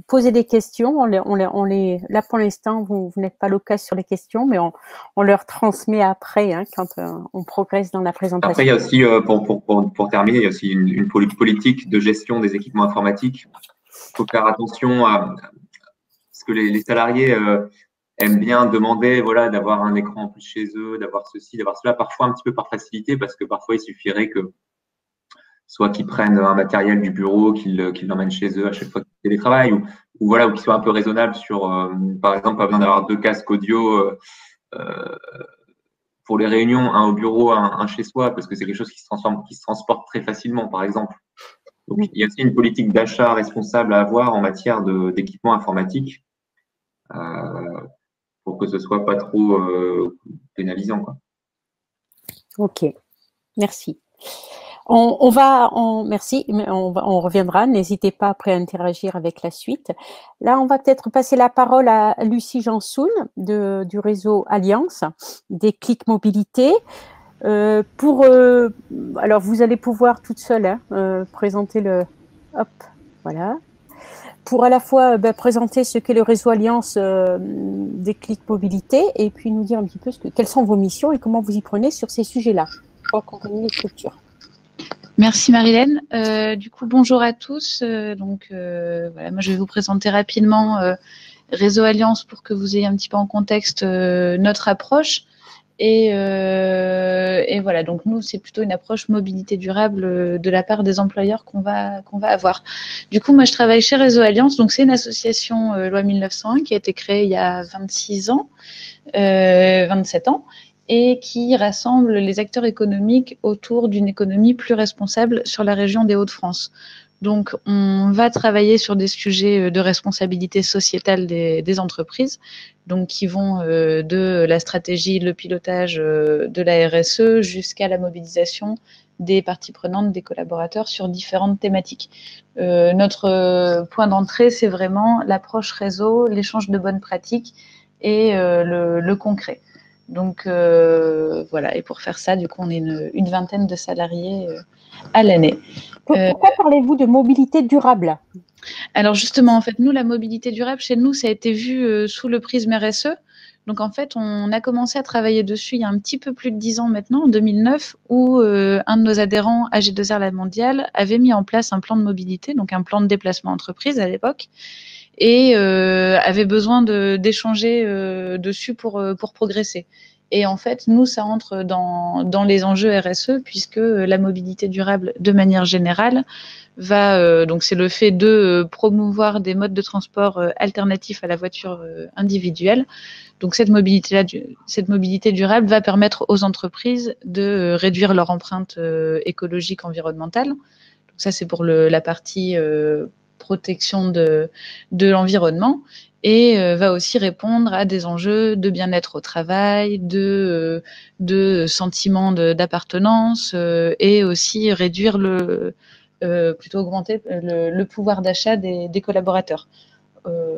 poser des questions. Là, pour l'instant, vous n'êtes pas loquace sur les questions, mais on leur transmet après, hein, quand on progresse dans la présentation. Après, il y a aussi, pour terminer, il y a aussi une politique de gestion des équipements informatiques. Il faut faire attention parce que les salariés aiment bien demander, voilà, d'avoir un écran en plus chez eux, d'avoir ceci, d'avoir cela, parfois un petit peu par facilité, parce que parfois il suffirait que soit qu'ils prennent un matériel du bureau, qu'ils l'emmènent chez eux à chaque fois qu'ils télétravaillent, ou voilà, ou qu'ils soient un peu raisonnables sur, par exemple, pas besoin d'avoir 2 casques audio pour les réunions, un au bureau, un chez soi, parce que c'est quelque chose qui se transporte très facilement, par exemple. Donc, il y a aussi une politique d'achat responsable à avoir en matière d'équipement informatique pour que ce soit pas trop pénalisant, quoi. Ok, merci. Merci, mais on reviendra. N'hésitez pas après à interagir avec la suite. Là, on va peut-être passer la parole à Lucie Jansoun du réseau Alliance, des Clics Mobilité. Alors, vous allez pouvoir toute seule présenter voilà. Pour à la fois présenter ce qu'est le réseau Alliance des Clics Mobilité et puis nous dire un petit peu quelles sont vos missions et comment vous y prenez sur ces sujets-là pour accompagner les structures. Merci Marilène. Du coup, bonjour à tous. Voilà, moi je vais vous présenter rapidement Réseau Alliance pour que vous ayez un petit peu en contexte notre approche. Et voilà, donc nous, c'est plutôt une approche mobilité durable de la part des employeurs qu'on va avoir. Du coup, moi, je travaille chez Réseau Alliance. Donc, c'est une association loi 1901 qui a été créée il y a 27 ans. Et qui rassemble les acteurs économiques autour d'une économie plus responsable sur la région des Hauts-de-France. Donc, on va travailler sur des sujets de responsabilité sociétale des entreprises, donc qui vont de la stratégie, le pilotage de la RSE jusqu'à la mobilisation des parties prenantes, des collaborateurs sur différentes thématiques. Notre point d'entrée, c'est vraiment l'approche réseau, l'échange de bonnes pratiques et le concret. Donc voilà, et pour faire ça, du coup, on est une vingtaine de salariés à l'année. Pourquoi parlez-vous de mobilité durable? Alors justement, en fait, nous, la mobilité durable, chez nous, ça a été vu sous le prisme RSE. Donc en fait, on a commencé à travailler dessus il y a un petit peu plus de 10 ans maintenant, en 2009, où un de nos adhérents, AG2R La Mondiale, avait mis en place un plan de mobilité, donc un plan de déplacement entreprise à l'époque, et avait besoin d'échanger dessus pour progresser. Et en fait, nous, ça entre dans les enjeux RSE, puisque la mobilité durable, de manière générale, donc c'est le fait de promouvoir des modes de transport alternatifs à la voiture individuelle. Donc cette mobilité durable va permettre aux entreprises de réduire leur empreinte écologique, environnementale. Donc ça, c'est pour la partie protection de l'environnement, et va aussi répondre à des enjeux de bien-être au travail, de sentiment d'appartenance, et aussi réduire plutôt augmenter le pouvoir d'achat des collaborateurs.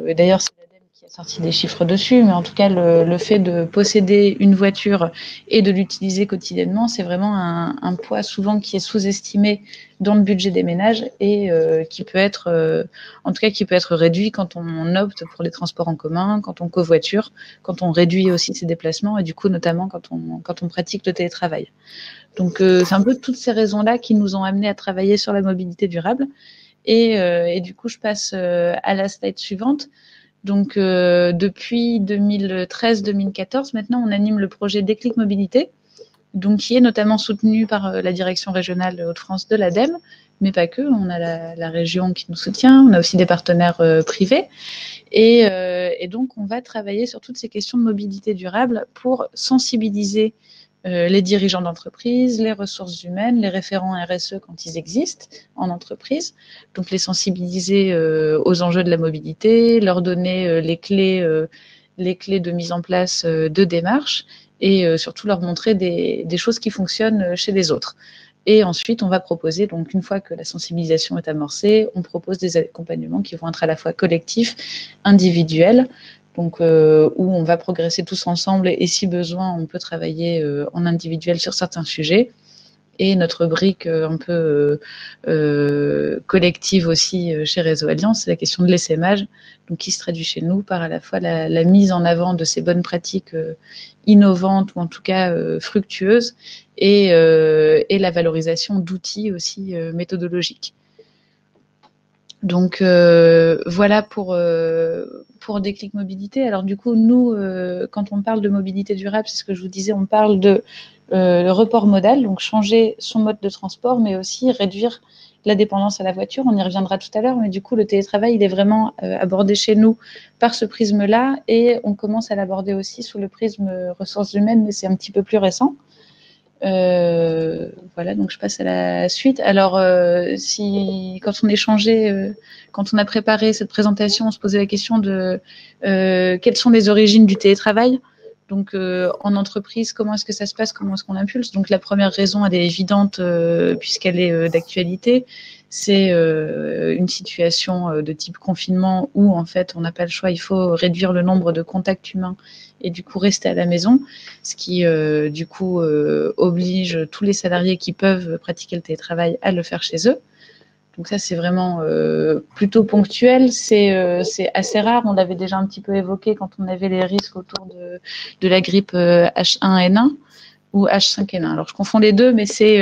Et d'ailleurs, c'est l'ADEME qui qui a sorti des chiffres dessus, mais en tout cas, le fait de posséder une voiture et de l'utiliser quotidiennement, c'est vraiment un poids souvent qui est sous-estimé dans le budget des ménages et qui peut être, en tout cas, qui peut être réduit quand on opte pour les transports en commun, quand on covoiture, quand on réduit aussi ses déplacements et du coup, notamment quand on pratique le télétravail. Donc, c'est un peu toutes ces raisons-là qui nous ont amenés à travailler sur la mobilité durable. Et du coup, je passe à la slide suivante. Donc, depuis 2013-2014, maintenant, on anime le projet Déclic Mobilité, donc qui est notamment soutenu par la direction régionale Hauts-de-France de l'ADEME, mais pas que. On a la région qui nous soutient, on a aussi des partenaires privés. Et donc, on va travailler sur toutes ces questions de mobilité durable pour sensibiliser les dirigeants d'entreprise, les ressources humaines, les référents RSE quand ils existent en entreprise, donc les sensibiliser aux enjeux de la mobilité, leur donner les clés de mise en place de démarches et surtout leur montrer des choses qui fonctionnent chez les autres. Et ensuite, on va proposer, donc une fois que la sensibilisation est amorcée, on propose des accompagnements qui vont être à la fois collectifs, individuels, donc où on va progresser tous ensemble et si besoin, on peut travailler en individuel sur certains sujets. Et notre brique un peu collective aussi chez Réseau Alliance, c'est la question de l'essaimage, donc qui se traduit chez nous par à la fois la mise en avant de ces bonnes pratiques innovantes ou en tout cas fructueuses et la valorisation d'outils aussi méthodologiques. Donc voilà pour Déclic Mobilité. Alors du coup, nous, quand on parle de mobilité durable, c'est ce que je vous disais, on parle de le report modal, donc changer son mode de transport, mais aussi réduire la dépendance à la voiture. On y reviendra tout à l'heure, mais du coup, le télétravail, il est vraiment abordé chez nous par ce prisme-là, et on commence à l'aborder aussi sous le prisme ressources humaines, mais c'est un petit peu plus récent. Voilà, donc je passe à la suite. Alors, quand on échangeait, quand on a préparé cette présentation, on se posait la question de quelles sont les origines du télétravail. Donc, en entreprise, comment est-ce que ça se passe? Comment est-ce qu'on impulse? Donc, la première raison, elle est évidente puisqu'elle est d'actualité. C'est une situation de type confinement où, en fait, on n'a pas le choix. Il faut réduire le nombre de contacts humains et du coup rester à la maison, ce qui, du coup, oblige tous les salariés qui peuvent pratiquer le télétravail à le faire chez eux. Donc ça, c'est vraiment plutôt ponctuel. C'est assez rare. On l'avait déjà un petit peu évoqué quand on avait les risques autour de la grippe H1N1 ou H5N1. Alors, je confonds les deux, mais c'est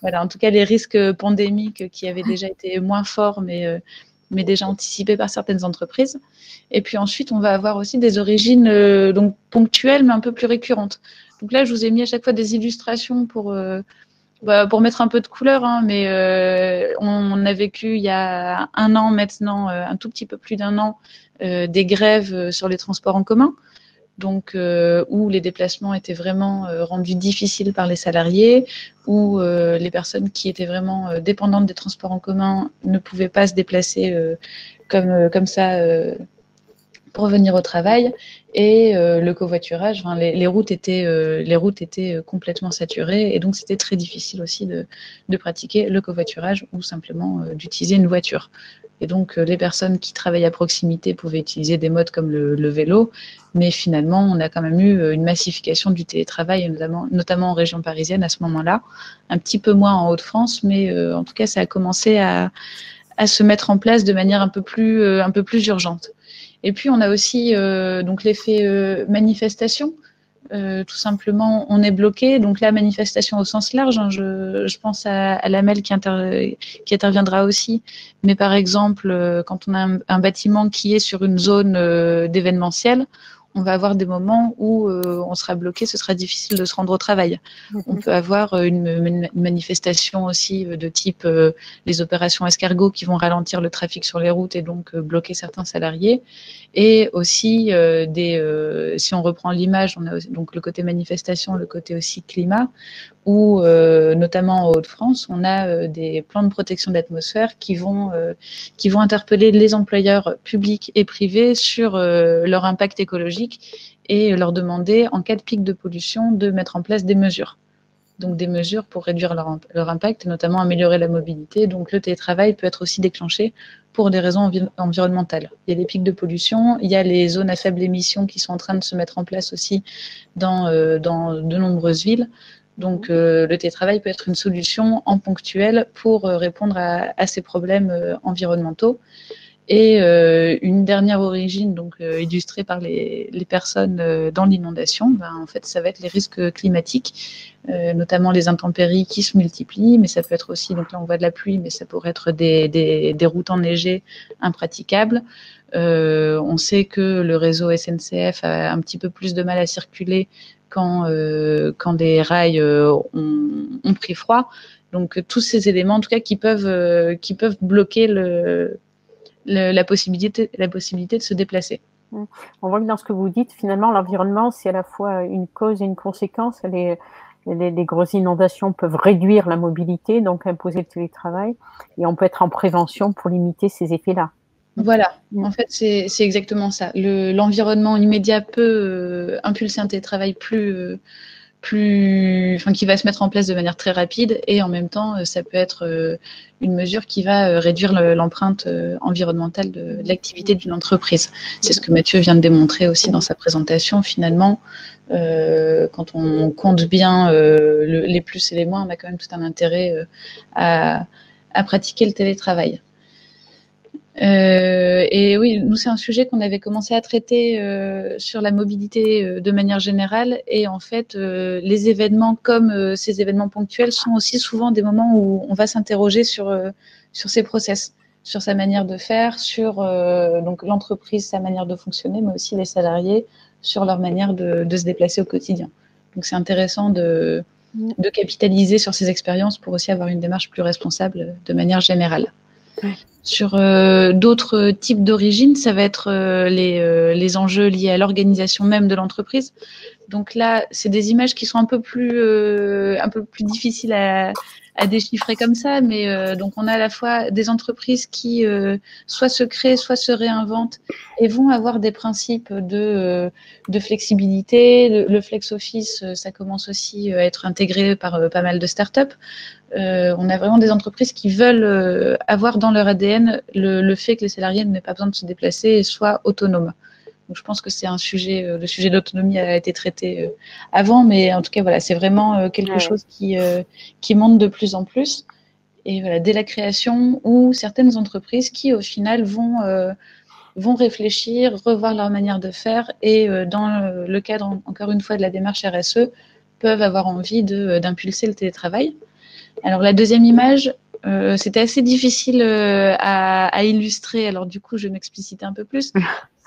voilà, en tout cas, les risques pandémiques qui avaient déjà été moins forts, mais déjà anticipés par certaines entreprises. Et puis ensuite, on va avoir aussi des origines donc ponctuelles, mais un peu plus récurrentes. Donc là, je vous ai mis à chaque fois des illustrations pour mettre un peu de couleur, hein, mais on a vécu il y a un an maintenant, un tout petit peu plus d'un an, des grèves sur les transports en commun, donc où les déplacements étaient vraiment rendus difficiles par les salariés, où les personnes qui étaient vraiment dépendantes des transports en commun ne pouvaient pas se déplacer comme ça pour venir au travail, et le covoiturage, enfin, les routes étaient complètement saturées, et donc c'était très difficile aussi de pratiquer le covoiturage ou simplement d'utiliser une voiture. Et donc les personnes qui travaillent à proximité pouvaient utiliser des modes comme le vélo, mais finalement on a quand même eu une massification du télétravail, notamment en région parisienne à ce moment-là, un petit peu moins en Hauts-de-France, mais en tout cas ça a commencé à se mettre en place de manière un peu plus urgente. Et puis, on a aussi donc l'effet manifestation. Tout simplement, on est bloqué. Donc là, manifestation au sens large, hein, je pense à l'AMEL qui interviendra aussi. Mais par exemple, quand on a un bâtiment qui est sur une zone d'événementiel, on va avoir des moments où on sera bloqué, ce sera difficile de se rendre au travail. On peut avoir une manifestation aussi de type les opérations escargots qui vont ralentir le trafic sur les routes et donc bloquer certains salariés. Et aussi, si on reprend l'image, on a donc le côté manifestation, le côté aussi climat, où notamment en Hauts-de-France, on a des plans de protection de l'atmosphère qui vont interpeller les employeurs publics et privés sur leur impact écologique et leur demander, en cas de pic de pollution, de mettre en place des mesures. donc des mesures pour réduire leur impact, et notamment améliorer la mobilité. Donc le télétravail peut être aussi déclenché pour des raisons environnementales. Il y a des pics de pollution, il y a les zones à faible émission qui sont en train de se mettre en place aussi dans de nombreuses villes. Donc le télétravail peut être une solution en ponctuel pour répondre à ces problèmes environnementaux. Et une dernière origine, donc illustrée par les personnes dans l'inondation, en fait, ça va être les risques climatiques, notamment les intempéries qui se multiplient, mais ça peut être aussi, donc là on voit de la pluie, mais ça pourrait être des routes enneigées impraticables. On sait que le réseau SNCF a un petit peu plus de mal à circuler quand des rails ont pris froid. Donc tous ces éléments, en tout cas, qui peuvent bloquer la possibilité de se déplacer. On voit que dans ce que vous dites, finalement, l'environnement, c'est à la fois une cause et une conséquence. Les grosses inondations peuvent réduire la mobilité, donc imposer le télétravail, et on peut être en prévention pour limiter ces effets-là. Voilà, en fait, c'est exactement ça. L'environnement immédiat peut impulser un télétravail qui va se mettre en place de manière très rapide, et en même temps, ça peut être une mesure qui va réduire l'empreinte environnementale de l'activité d'une entreprise. C'est ce que Mathieu vient de démontrer aussi dans sa présentation. Finalement, quand on compte bien les plus et les moins, on a quand même tout un intérêt à pratiquer le télétravail. Et oui, nous, c'est un sujet qu'on avait commencé à traiter sur la mobilité de manière générale. Et en fait, les événements comme ces événements ponctuels sont aussi souvent des moments où on va s'interroger sur ces process, sur sa manière de faire, sur donc l'entreprise, sa manière de fonctionner, mais aussi les salariés sur leur manière de se déplacer au quotidien. Donc, c'est intéressant de capitaliser sur ces expériences pour aussi avoir une démarche plus responsable de manière générale. Sur d'autres types d'origines, ça va être les enjeux liés à l'organisation même de l'entreprise. Donc là, c'est des images qui sont un peu plus difficiles à déchiffrer comme ça, mais donc on a à la fois des entreprises qui soit se créent, soit se réinventent et vont avoir des principes de flexibilité. Le flex office, ça commence aussi à être intégré par pas mal de startups. On a vraiment des entreprises qui veulent avoir dans leur ADN le fait que les salariés n'aient pas besoin de se déplacer et soient autonomes. Donc, je pense que c'est un sujet, le sujet de l'autonomie a été traité avant, mais en tout cas, voilà, c'est vraiment quelque chose qui monte de plus en plus. Et voilà, dès la création, ou certaines entreprises qui, au final, vont réfléchir, revoir leur manière de faire, et dans le cadre, encore une fois, de la démarche RSE, peuvent avoir envie d'impulser le télétravail. Alors, la deuxième image, c'était assez difficile à illustrer. Alors, du coup, je vais m'expliciter un peu plus.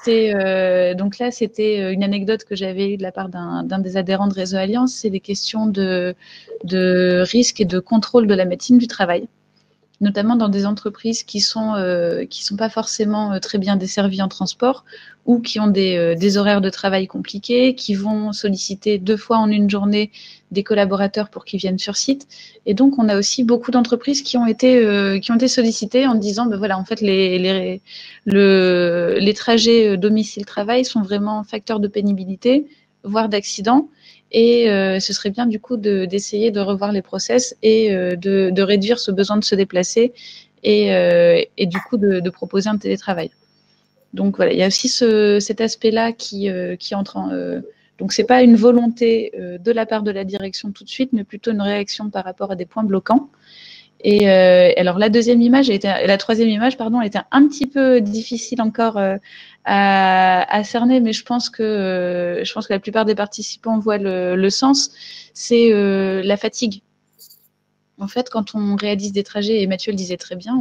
Donc là, c'était une anecdote que j'avais eue de la part d'un des adhérents de Réseau Alliance. C'est des questions de risque et de contrôle de la médecine du travail, notamment dans des entreprises qui sont pas forcément très bien desservies en transport, ou qui ont des horaires de travail compliqués, qui vont solliciter 2 fois en une journée des collaborateurs pour qu'ils viennent sur site. Et donc, on a aussi beaucoup d'entreprises qui ont été sollicitées en disant, voilà, en fait, les trajets domicile-travail sont vraiment facteurs de pénibilité, voire d'accident. Et ce serait bien du coup d'essayer de revoir les process et de réduire ce besoin de se déplacer et du coup de proposer un télétravail. Donc voilà, il y a aussi cet aspect-là qui entre en... donc c'est pas une volonté de la part de la direction tout de suite, mais plutôt une réaction par rapport à des points bloquants. Et alors la troisième image était un petit peu difficile encore à cerner, mais je pense que la plupart des participants voient le sens. C'est la fatigue. En fait, quand on réalise des trajets, et Mathieu le disait très bien,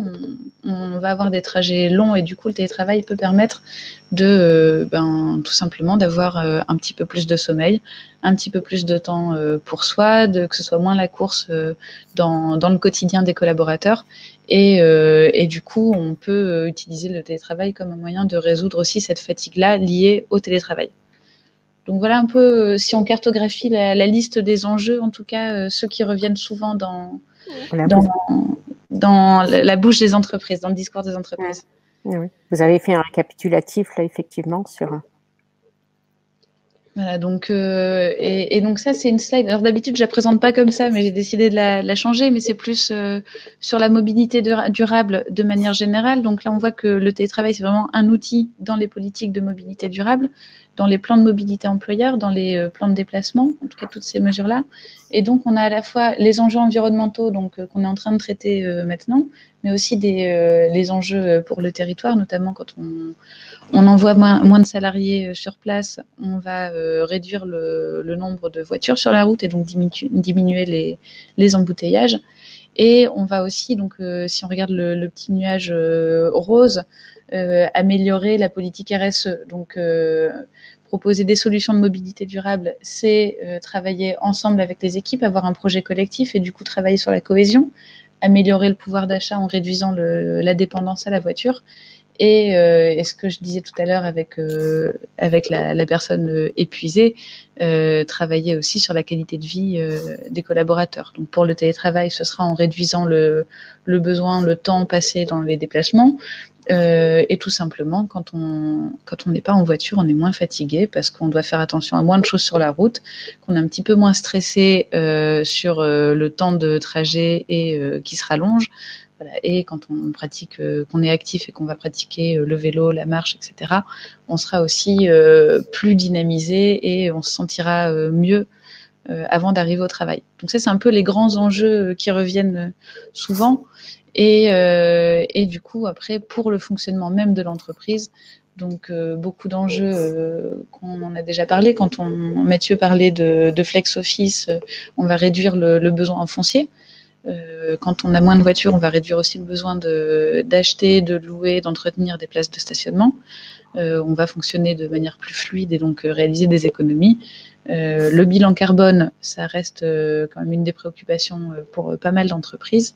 on va avoir des trajets longs, et du coup, le télétravail peut permettre de, tout simplement, d'avoir un petit peu plus de sommeil, un petit peu plus de temps pour soi, que ce soit moins la course dans le quotidien des collaborateurs. Et du coup, on peut utiliser le télétravail comme un moyen de résoudre aussi cette fatigue-là liée au télétravail. Donc voilà un peu, si on cartographie la liste des enjeux, en tout cas ceux qui reviennent souvent dans la bouche des entreprises, dans le discours des entreprises. Oui. Vous avez fait un récapitulatif là, effectivement, sur... Voilà, donc, donc ça, c'est une slide. Alors d'habitude, je la présente pas comme ça, mais j'ai décidé de la changer, mais c'est plus sur la mobilité durable de manière générale. Donc là, on voit que le télétravail, c'est vraiment un outil dans les politiques de mobilité durable, dans les plans de mobilité employeur, dans les plans de déplacement, en tout cas toutes ces mesures-là. Et donc, on a à la fois les enjeux environnementaux donc qu'on est en train de traiter maintenant, mais aussi les enjeux pour le territoire, notamment quand on envoie moins de salariés sur place, on va réduire le nombre de voitures sur la route et donc diminuer les embouteillages. Et on va aussi, donc, si on regarde le petit nuage rose, améliorer la politique RSE. Donc, proposer des solutions de mobilité durable, c'est travailler ensemble avec les équipes, avoir un projet collectif et du coup travailler sur la cohésion, améliorer le pouvoir d'achat en réduisant la dépendance à la voiture. Et ce que je disais tout à l'heure avec la personne épuisée, travailler aussi sur la qualité de vie des collaborateurs. Donc pour le télétravail, ce sera en réduisant le besoin, le temps passé dans les déplacements. Et tout simplement, quand on n'est pas en voiture, on est moins fatigué parce qu'on doit faire attention à moins de choses sur la route, qu'on est un petit peu moins stressé sur le temps de trajet et qui se rallonge. Voilà. Et quand on pratique, qu'on est actif et qu'on va pratiquer le vélo, la marche, etc., on sera aussi plus dynamisé et on se sentira mieux avant d'arriver au travail. Donc ça, c'est un peu les grands enjeux qui reviennent souvent. Et du coup, après, pour le fonctionnement même de l'entreprise, donc beaucoup d'enjeux qu'on en a déjà parlé. Quand Mathieu parlait de flex office, on va réduire le besoin en foncier. Quand on a moins de voitures, on va réduire aussi le besoin d'acheter, de louer, d'entretenir des places de stationnement. On va fonctionner de manière plus fluide et donc réaliser des économies. Le bilan carbone, ça reste quand même une des préoccupations pour pas mal d'entreprises.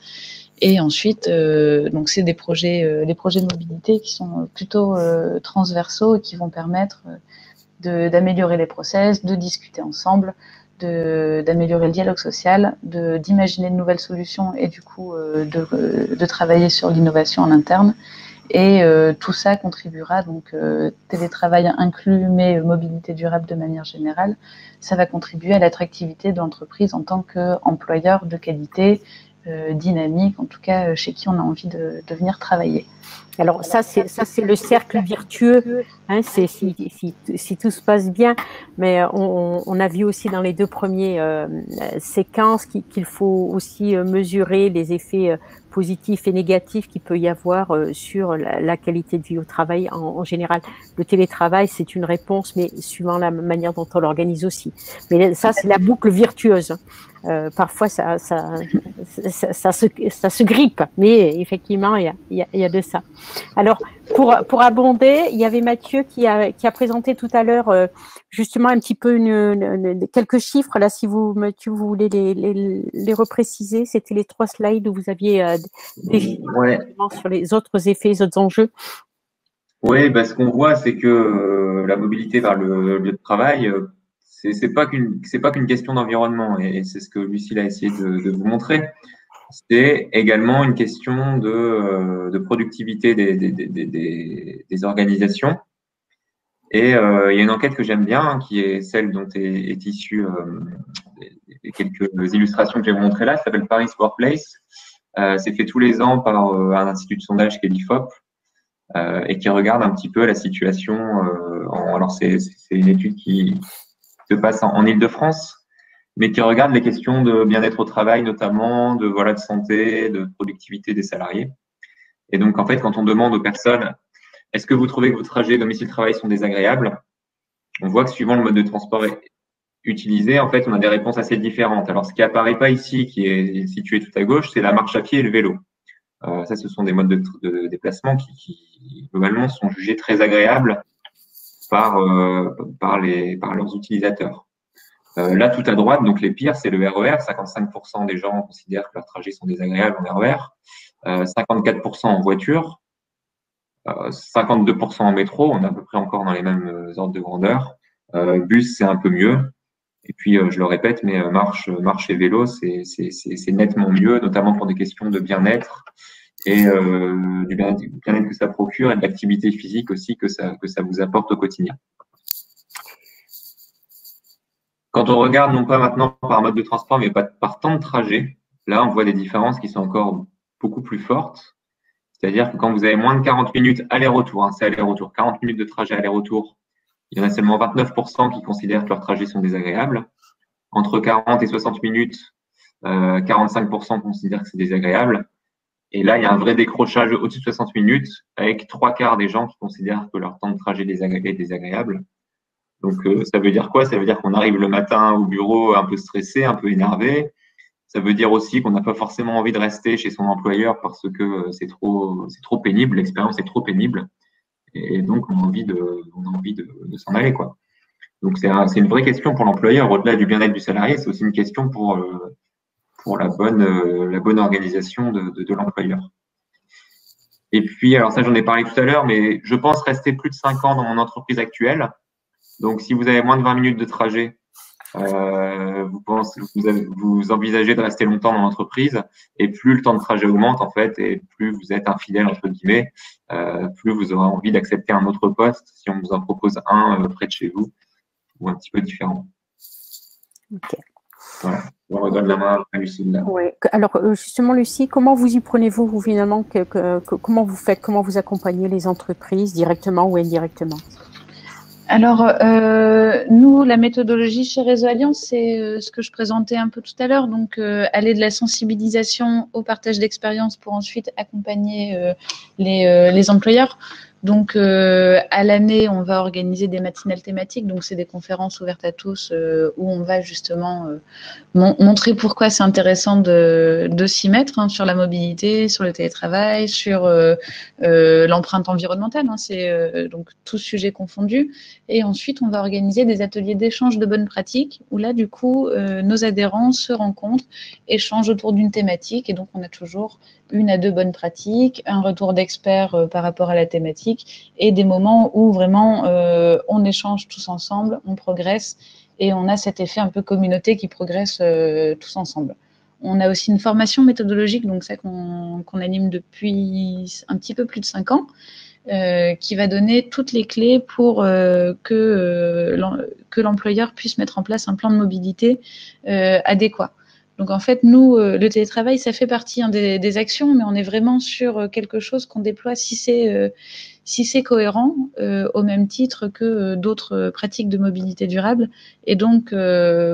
Et ensuite, donc c'est les projets de mobilité qui sont plutôt transversaux et qui vont permettre d'améliorer les process, de discuter ensemble, d'améliorer le dialogue social, d'imaginer de nouvelles solutions et du coup de travailler sur l'innovation en interne. Et tout ça contribuera, donc télétravail inclus, mais mobilité durable de manière générale, ça va contribuer à l'attractivité de l'entreprise en tant qu'employeur de qualité, dynamique, en tout cas chez qui on a envie de venir travailler. Alors ça c'est le cercle virtueux, hein, c'est si tout se passe bien, mais on a vu aussi dans les deux premières séquences qu'il faut aussi mesurer les effets positifs et négatifs qu'il peut y avoir sur la qualité de vie au travail en général. Le télétravail, c'est une réponse, mais suivant la manière dont on l'organise aussi. Mais ça, c'est la boucle virtueuse. Parfois, ça se grippe, mais effectivement, il y a de ça. Alors, pour abonder, il y avait Mathieu qui a présenté tout à l'heure justement un petit peu quelques chiffres. Là, si Mathieu, vous voulez les repréciser, c'était les 3 slides où vous aviez des chiffres sur les autres effets, les autres enjeux. Oui, ce qu'on voit, c'est que la mobilité vers le lieu de travail, c'est pas qu'une question d'environnement, et c'est ce que Lucille a essayé de vous montrer. C'est également une question de productivité des organisations. Et il y a une enquête que j'aime bien, qui est celle dont est issue des quelques illustrations que je vais vous montrer là, qui s'appelle Paris Workplace. C'est fait tous les ans par un institut de sondage qui est l'IFOP, et qui regarde un petit peu la situation. Alors c'est une étude qui se passe en Île-de-France, mais qui regarde les questions de bien-être au travail, notamment de santé, de productivité des salariés. Et donc en fait, quand on demande aux personnes, est-ce que vous trouvez que vos trajets domicile-travail sont désagréables, on voit que suivant le mode de transport utilisé, en fait, on a des réponses assez différentes. Alors ce qui apparaît pas ici, qui est situé tout à gauche, c'est la marche à pied et le vélo. Ça, ce sont des modes de déplacement qui globalement sont jugés très agréables par leurs utilisateurs. Là, tout à droite, donc les pires, c'est le RER. 55% des gens considèrent que leurs trajets sont désagréables en RER, 54% en voiture, 52% en métro. On est à peu près encore dans les mêmes ordres de grandeur. Bus, c'est un peu mieux. Et puis, je le répète, mais marche et vélo, c'est nettement mieux, notamment pour des questions de bien-être et du bien-être que ça procure et de l'activité physique aussi que ça vous apporte au quotidien. Quand on regarde non pas maintenant par mode de transport, mais par temps de trajet, là, on voit des différences qui sont encore beaucoup plus fortes. C'est-à-dire que quand vous avez moins de 40 minutes aller-retour, hein, c'est aller-retour, 40 minutes de trajet aller-retour, il y en a seulement 29% qui considèrent que leurs trajets sont désagréables. Entre 40 et 60 minutes, 45% considèrent que c'est désagréable. Et là, il y a un vrai décrochage au-dessus de 60 minutes, avec 3/4 des gens qui considèrent que leur temps de trajet est désagréable. Donc, ça veut dire quoi? Ça veut dire qu'on arrive le matin au bureau un peu stressé, un peu énervé. Ça veut dire aussi qu'on n'a pas forcément envie de rester chez son employeur parce que c'est trop pénible, l'expérience est trop pénible. Et donc, on a envie de s'en aller, quoi. Donc, c'est une vraie question pour l'employeur. Au-delà du bien-être du salarié, c'est aussi une question pour la bonne organisation de l'employeur. Et puis, alors ça, j'en ai parlé tout à l'heure, mais je pense rester plus de 5 ans dans mon entreprise actuelle. Donc, si vous avez moins de 20 minutes de trajet, vous envisagez de rester longtemps dans l'entreprise, et plus le temps de trajet augmente, en fait, et plus vous êtes infidèle, entre guillemets, plus vous aurez envie d'accepter un autre poste si on vous en propose un près de chez vous ou un petit peu différent. Ok. Voilà. Je redonne la main à Lucie. Ouais. Alors, justement, Lucie, comment vous y prenez-vous, vous, finalement, comment vous faites, comment vous accompagnez les entreprises, directement ou indirectement? Alors, nous, la méthodologie chez Réseau Alliance, c'est ce que je présentais un peu tout à l'heure. Donc, aller de la sensibilisation au partage d'expérience pour ensuite accompagner les employeurs. Donc, à l'année, on va organiser des matinales thématiques. Donc, c'est des conférences ouvertes à tous où on va justement montrer pourquoi c'est intéressant de s'y mettre, hein, sur la mobilité, sur le télétravail, sur l'empreinte environnementale. Hein, c'est donc tout sujet confondu. Et ensuite, on va organiser des ateliers d'échange de bonnes pratiques où là, du coup, nos adhérents se rencontrent, échangent autour d'une thématique. Et donc, on a toujours 1 à 2 bonnes pratiques, un retour d'experts par rapport à la thématique et des moments où vraiment on échange tous ensemble, on progresse et on a cet effet un peu communauté qui progresse tous ensemble. On a aussi une formation méthodologique, donc ça qu'on anime depuis un petit peu plus de 5 ans, qui va donner toutes les clés pour que l'employeur puisse mettre en place un plan de mobilité adéquat. Donc en fait, nous, le télétravail, ça fait partie des actions, mais on est vraiment sur quelque chose qu'on déploie si c'est cohérent, au même titre que d'autres pratiques de mobilité durable. Et donc,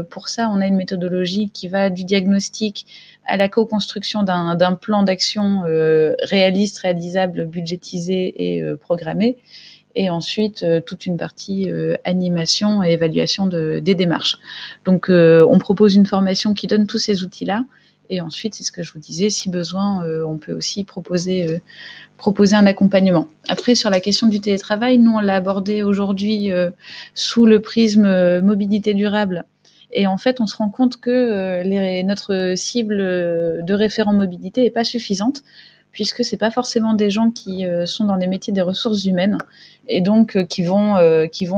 pour ça, on a une méthodologie qui va du diagnostic à la co-construction d'un plan d'action réaliste, réalisable, budgétisé et programmé. Et ensuite, toute une partie animation et évaluation des démarches. Donc, on propose une formation qui donne tous ces outils-là. Et ensuite, c'est ce que je vous disais, si besoin, on peut aussi proposer un accompagnement. Après, sur la question du télétravail, nous, on l'a abordé aujourd'hui sous le prisme mobilité durable. Et en fait, on se rend compte que notre cible de référent mobilité n'est pas suffisante, puisque ce n'est pas forcément des gens qui sont dans les métiers des ressources humaines et donc qui vont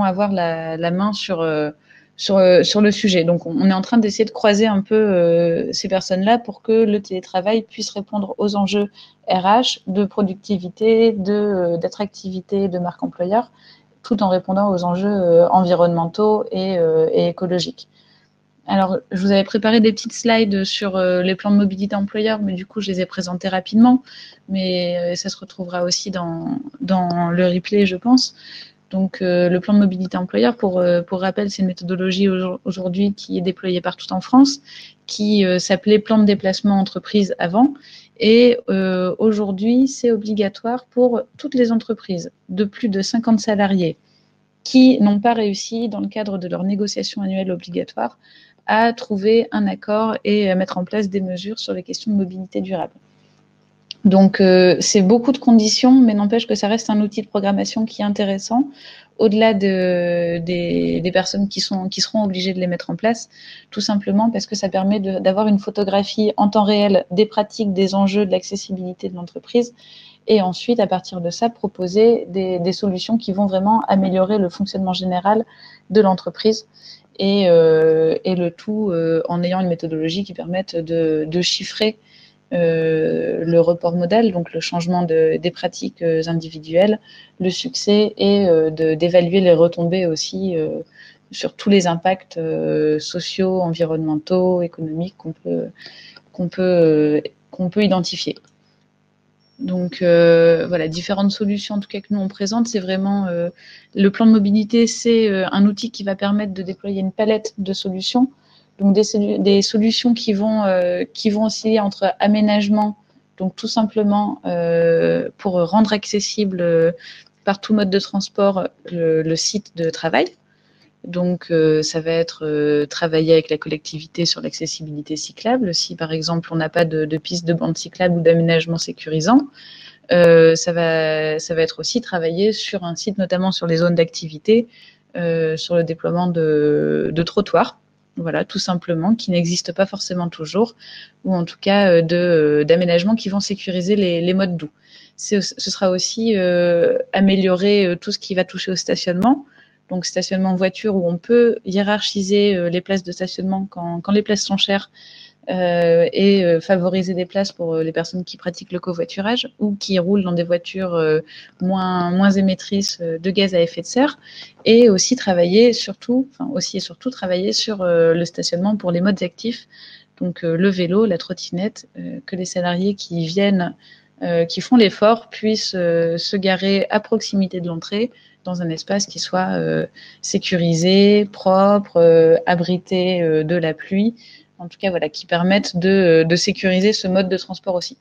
avoir la main sur le sujet. Donc, on est en train d'essayer de croiser un peu ces personnes-là pour que le télétravail puisse répondre aux enjeux RH, de productivité, d'attractivité, de marque employeur, tout en répondant aux enjeux environnementaux et écologiques. Alors, je vous avais préparé des petites slides sur les plans de mobilité employeur, mais du coup, je les ai présentés rapidement. Mais ça se retrouvera aussi dans le replay, je pense. Donc, le plan de mobilité employeur, pour rappel, c'est une méthodologie aujourd'hui qui est déployée partout en France, qui s'appelait plan de déplacement entreprise avant. Et aujourd'hui, c'est obligatoire pour toutes les entreprises de plus de 50 salariés qui n'ont pas réussi, dans le cadre de leur négociation annuelle obligatoire, à trouver un accord et à mettre en place des mesures sur les questions de mobilité durable. Donc, c'est beaucoup de conditions, mais n'empêche que ça reste un outil de programmation qui est intéressant, au-delà des personnes qui seront obligées de les mettre en place, tout simplement parce que ça permet d'avoir une photographie en temps réel des pratiques, des enjeux, de l'accessibilité de l'entreprise, et ensuite, à partir de ça, proposer des solutions qui vont vraiment améliorer le fonctionnement général de l'entreprise, et le tout en ayant une méthodologie qui permette de chiffrer le report modal, donc le changement des pratiques individuelles, le succès, et d'évaluer les retombées aussi sur tous les impacts sociaux, environnementaux, économiques qu'on peut identifier. Donc voilà, différentes solutions en tout cas que nous on présente, c'est vraiment le plan de mobilité, c'est un outil qui va permettre de déployer une palette de solutions, donc des solutions qui vont osciller entre aménagement, donc tout simplement pour rendre accessible par tout mode de transport le site de travail. Donc, ça va être travailler avec la collectivité sur l'accessibilité cyclable. Si, par exemple, on n'a pas de piste de bande cyclable ou d'aménagement sécurisant, ça va être aussi travailler sur un site, notamment sur les zones d'activité, sur le déploiement de trottoirs, voilà, tout simplement, qui n'existent pas forcément toujours, ou en tout cas d'aménagements qui vont sécuriser les modes doux. Ce sera aussi améliorer tout ce qui va toucher au stationnement. Donc, stationnement voiture, où on peut hiérarchiser les places de stationnement quand les places sont chères et favoriser des places pour les personnes qui pratiquent le covoiturage ou qui roulent dans des voitures moins émettrices de gaz à effet de serre, et aussi travailler surtout travailler sur le stationnement pour les modes actifs, donc le vélo, la trottinette, que les salariés qui viennent, qui font l'effort puissent se garer à proximité de l'entrée, dans un espace qui soit sécurisé, propre, abrité de la pluie, en tout cas voilà, qui permettent de sécuriser ce mode de transport aussi.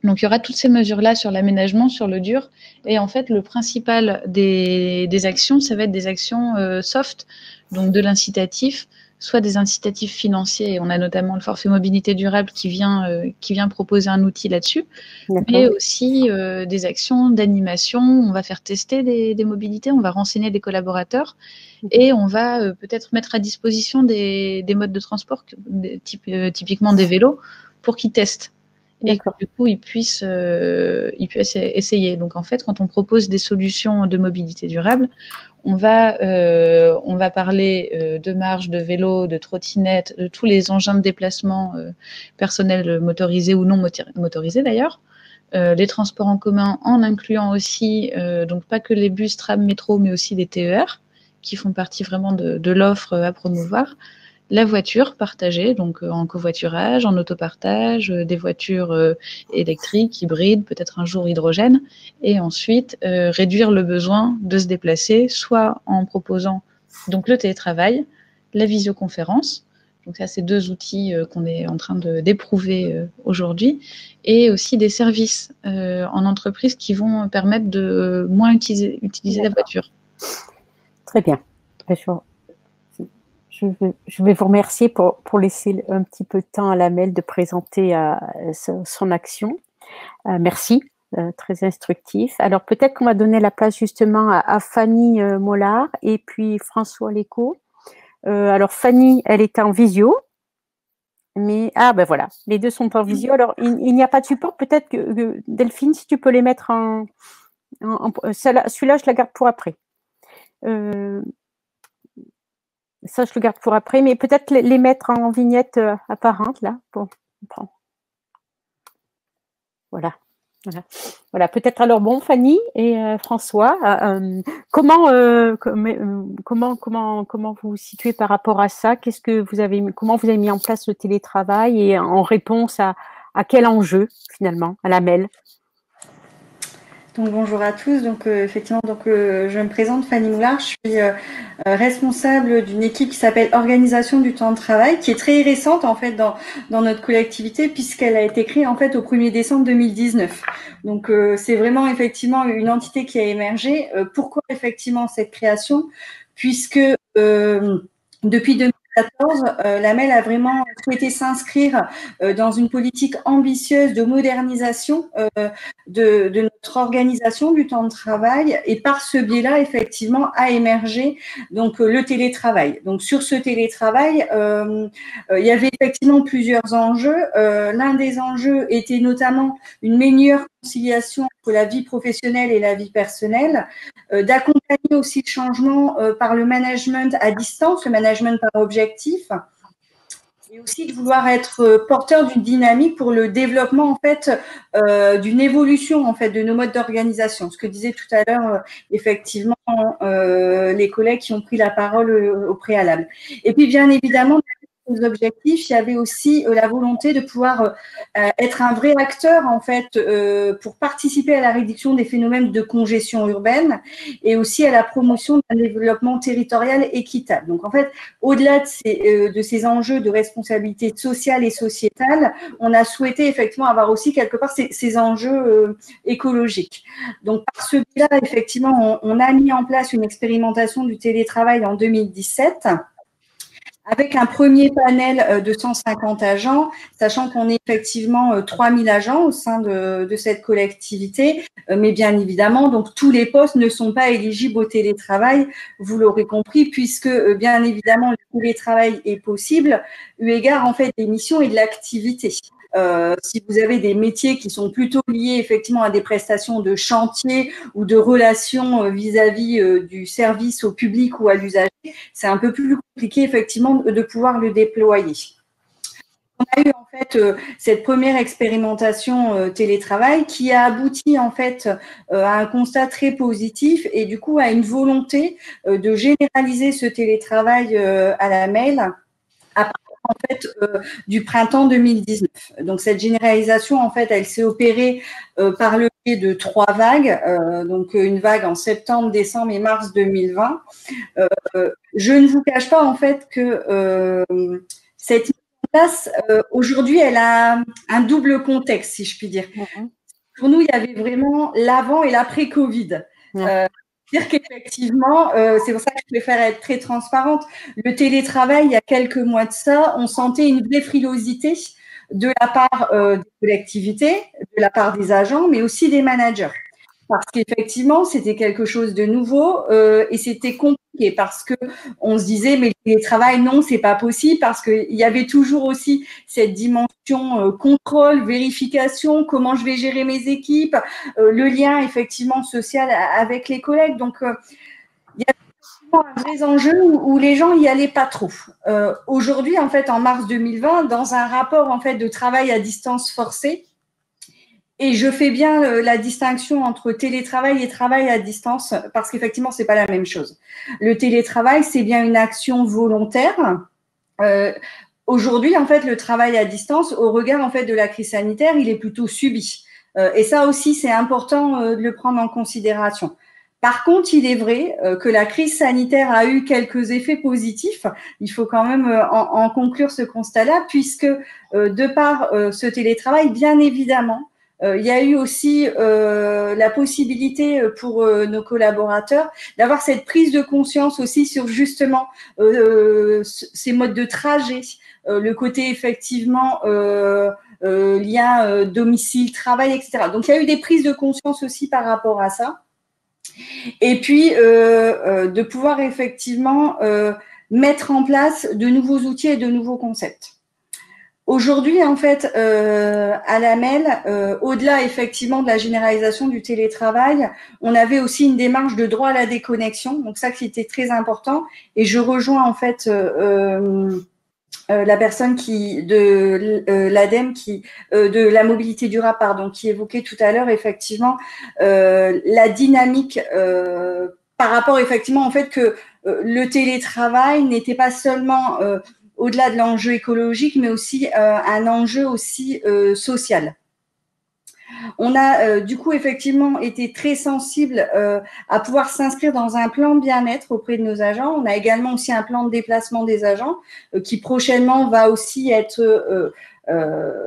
Donc il y aura toutes ces mesures-là sur l'aménagement, sur le dur, et en fait le principal des actions, ça va être des actions soft, donc de l'incitatif, soit des incitatifs financiers, et on a notamment le forfait mobilité durable qui vient proposer un outil là-dessus, mais aussi des actions d'animation. On va faire tester des mobilités, on va renseigner des collaborateurs, et on va peut-être mettre à disposition des modes de transport, typiquement des vélos, pour qu'ils testent. Et que du coup, ils puissent essayer. Donc en fait, quand on propose des solutions de mobilité durable, on va parler de marches, de vélos, de trottinettes, de tous les engins de déplacement personnels motorisés ou non motorisés d'ailleurs, les transports en commun, en incluant aussi, donc pas que les bus, trams, métro, mais aussi les TER, qui font partie vraiment de l'offre à promouvoir. La voiture partagée, donc en covoiturage, en autopartage, des voitures électriques, hybrides, peut-être un jour hydrogène, et ensuite réduire le besoin de se déplacer, soit en proposant donc le télétravail, la visioconférence, donc ça c'est deux outils qu'on est en train d'éprouver aujourd'hui, et aussi des services en entreprise qui vont permettre de moins utiliser la voiture. Très bien. Je vais vous remercier pour laisser un petit peu de temps à Lamel de présenter son action. Merci, très instructif. Alors peut-être qu'on va donner la place justement à Fanny Mollard et puis François Lécaud. Alors Fanny, elle est en visio. Mais ben voilà, les deux sont en visio. Alors il n'y a pas de support. Peut-être que Delphine, si tu peux les mettre celui-là, je la garde pour après. Ça, je le garde pour après, mais peut-être les mettre en vignette apparente, là. Bon, on prend. Voilà. Peut-être alors, bon, Fanny et François, comment vous vous situez par rapport à ça? Comment vous avez mis en place le télétravail et en réponse à quel enjeu, finalement, à la MEL? Donc bonjour à tous. Donc effectivement, je me présente, Fanny Mollard. Je suis responsable d'une équipe qui s'appelle Organisation du temps de travail, qui est très récente en fait dans notre collectivité, puisqu'elle a été créée en fait au 1er décembre 2019. Donc c'est vraiment effectivement une entité qui a émergé. Pourquoi effectivement cette création? Puisque depuis 2014, la MEL a vraiment souhaité s'inscrire dans une politique ambitieuse de modernisation de notre organisation du temps de travail, et par ce biais-là, effectivement, a émergé donc le télétravail. Donc sur ce télétravail, il y avait effectivement plusieurs enjeux. L'un des enjeux était notamment une meilleure conciliation entre la vie professionnelle et la vie personnelle, d'accompagner aussi le changement par le management à distance, le management par objectif, et aussi de vouloir être porteur d'une dynamique pour le développement en fait d'une évolution en fait de nos modes d'organisation. Ce que disaient tout à l'heure effectivement les collègues qui ont pris la parole au préalable. Et puis bien évidemment, nos objectifs, il y avait aussi la volonté de pouvoir être un vrai acteur en fait pour participer à la réduction des phénomènes de congestion urbaine et aussi à la promotion d'un développement territorial équitable. Donc en fait, au-delà de ces enjeux de responsabilité sociale et sociétale, on a souhaité effectivement avoir aussi quelque part ces enjeux écologiques. Donc par ce biais-là, effectivement, on a mis en place une expérimentation du télétravail en 2017. Avec un premier panel de 150 agents, sachant qu'on est effectivement 3000 agents au sein de cette collectivité, mais bien évidemment, donc tous les postes ne sont pas éligibles au télétravail, vous l'aurez compris, puisque bien évidemment le télétravail est possible, eu égard en fait des missions et de l'activité. Si vous avez des métiers qui sont plutôt liés effectivement à des prestations de chantier ou de relations vis-à-vis du service au public ou à l'usager, c'est un peu plus compliqué effectivement de pouvoir le déployer. On a eu en fait cette première expérimentation télétravail qui a abouti en fait à un constat très positif et du coup à une volonté de généraliser ce télétravail à la mail à partir en fait du printemps 2019. Donc cette généralisation en fait elle s'est opérée par le biais de 3 vagues, donc une vague en septembre, décembre et mars 2020. Je ne vous cache pas en fait que cette mise en place aujourd'hui elle a un double contexte si je puis dire. Pour nous il y avait vraiment l'avant et l'après-Covid. Dire qu'effectivement, c'est pour ça que je préfère être très transparente, le télétravail, il y a quelques mois de ça, on sentait une vraie frilosité de la part des collectivités, de la part des agents, mais aussi des managers. Parce qu'effectivement, c'était quelque chose de nouveau et c'était compliqué parce que on se disait mais le télétravail non, c'est pas possible parce qu'il y avait toujours aussi cette dimension contrôle, vérification, comment je vais gérer mes équipes, le lien effectivement social avec les collègues. Donc il y a un vrai enjeu où les gens y allaient pas trop. Aujourd'hui, en fait, en mars 2020, dans un rapport en fait de travail à distance forcé. Et je fais bien la distinction entre télétravail et travail à distance parce qu'effectivement, c'est pas la même chose. Le télétravail, c'est bien une action volontaire. Aujourd'hui, en fait, le travail à distance, au regard en fait de la crise sanitaire, il est plutôt subi. Et ça aussi, c'est important de le prendre en considération. Par contre, il est vrai que la crise sanitaire a eu quelques effets positifs. Il faut quand même en conclure ce constat-là, puisque de par ce télétravail, bien évidemment, il y a eu aussi la possibilité pour nos collaborateurs d'avoir cette prise de conscience aussi sur justement ces modes de trajet, le côté effectivement lien domicile-travail, etc. Donc, il y a eu des prises de conscience aussi par rapport à ça. Et puis, de pouvoir effectivement mettre en place de nouveaux outils et de nouveaux concepts. Aujourd'hui, en fait, à la MEL, au-delà effectivement de la généralisation du télétravail, on avait aussi une démarche de droit à la déconnexion, donc ça qui était très important. Et je rejoins en fait la personne de l'ADEME de la mobilité durable, pardon, qui évoquait tout à l'heure effectivement la dynamique par rapport effectivement en fait que le télétravail n'était pas seulement au-delà de l'enjeu écologique, mais aussi un enjeu aussi social. On a du coup effectivement été très sensible à pouvoir s'inscrire dans un plan de bien-être auprès de nos agents. On a également aussi un plan de déplacement des agents qui prochainement va aussi être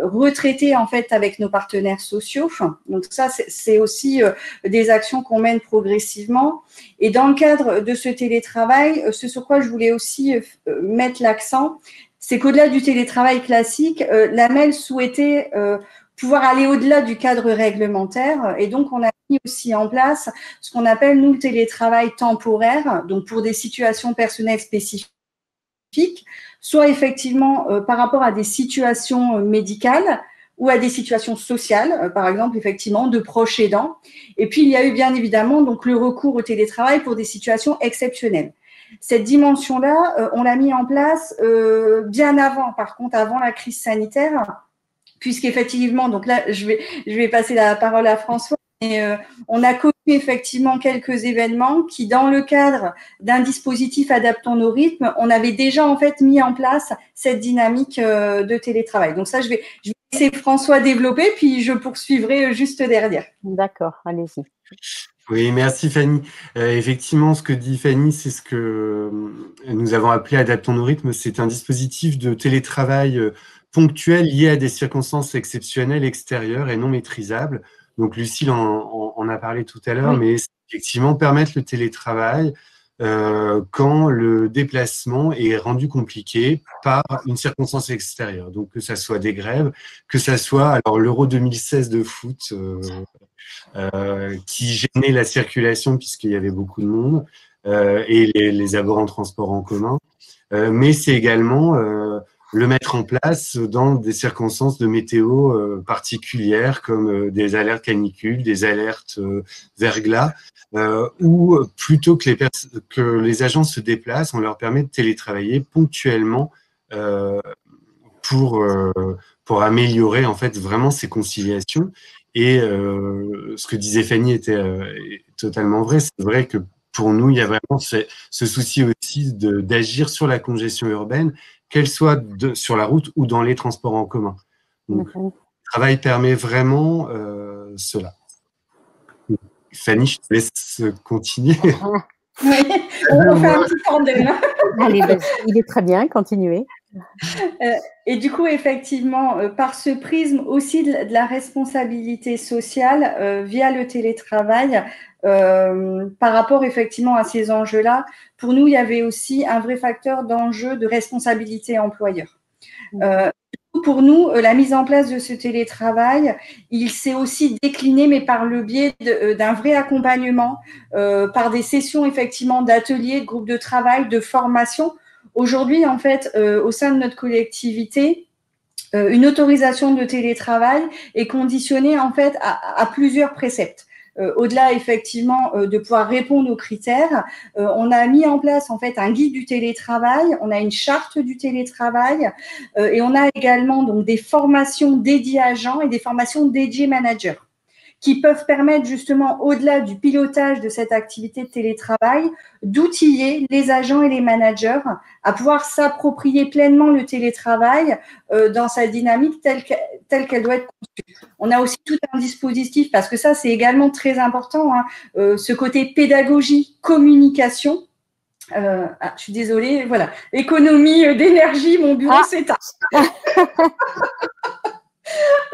retraité en fait avec nos partenaires sociaux. Donc ça, c'est aussi des actions qu'on mène progressivement. Et dans le cadre de ce télétravail, ce sur quoi je voulais aussi mettre l'accent, c'est qu'au-delà du télétravail classique, la MEL souhaitait pouvoir aller au-delà du cadre réglementaire. Et donc, on a mis aussi en place ce qu'on appelle, nous, le télétravail temporaire, donc pour des situations personnelles spécifiques, soit effectivement par rapport à des situations médicales ou à des situations sociales, par exemple, effectivement, de proches aidants. Et puis, il y a eu bien évidemment donc le recours au télétravail pour des situations exceptionnelles. cette dimension-là, on l'a mis en place bien avant, par contre, avant la crise sanitaire, puisqu'effectivement, donc là, je vais passer la parole à François. Et, on a connu effectivement quelques événements qui, dans le cadre d'un dispositif adaptant nos rythmes, on avait déjà en fait mis en place cette dynamique de télétravail. Donc ça, je vais laisser François développer, puis je poursuivrai juste derrière. D'accord, allez-y. Oui, merci Fanny. Effectivement, ce que dit Fanny, c'est ce que nous avons appelé Adaptons nos rythmes. C'est un dispositif de télétravail ponctuel lié à des circonstances exceptionnelles extérieures et non maîtrisables. Donc, Lucille en a parlé tout à l'heure, oui. Mais c'est effectivement permettre le télétravail quand le déplacement est rendu compliqué par une circonstance extérieure. Donc, que ça soit des grèves, que ça soit alors l'Euro 2016 de foot qui gênait la circulation puisqu'il y avait beaucoup de monde et les abords en transport en commun. Mais c'est également le mettre en place dans des circonstances de météo particulières comme des alertes canicules, des alertes verglas, où plutôt que les agents se déplacent, on leur permet de télétravailler ponctuellement pour améliorer en fait vraiment ces conciliations. Et ce que disait Fanny était totalement vrai. C'est vrai que pour nous, il y a vraiment ce souci aussi d'agir sur la congestion urbaine, qu'elle soit sur la route ou dans les transports en commun. Donc, le travail permet vraiment cela. Fanny, je te laisse continuer. Oui, on fait un petit tandem. Allez, il est très bien, continuez. Et du coup, effectivement, par ce prisme aussi de la responsabilité sociale via le télétravail, par rapport effectivement à ces enjeux-là, pour nous, il y avait aussi un vrai facteur d'enjeu de responsabilité employeur. Pour nous, la mise en place de ce télétravail, il s'est aussi décliné, mais par le biais d'un vrai accompagnement, par des sessions effectivement d'ateliers, de groupes de travail, de formation. Aujourd'hui, en fait, au sein de notre collectivité, une autorisation de télétravail est conditionnée en fait à plusieurs préceptes. Au-delà effectivement de pouvoir répondre aux critères, on a mis en place en fait un guide du télétravail, on a une charte du télétravail et on a également donc des formations dédiées agents et des formations dédiées managers qui peuvent permettre justement, au-delà du pilotage de cette activité de télétravail, d'outiller les agents et les managers à pouvoir s'approprier pleinement le télétravail dans sa dynamique telle qu'elle doit être conçue. On a aussi tout un dispositif, parce que ça, c'est également très important, hein, ce côté pédagogie, communication. Je suis désolée, voilà. Économie d'énergie, mon bureau s'éteint.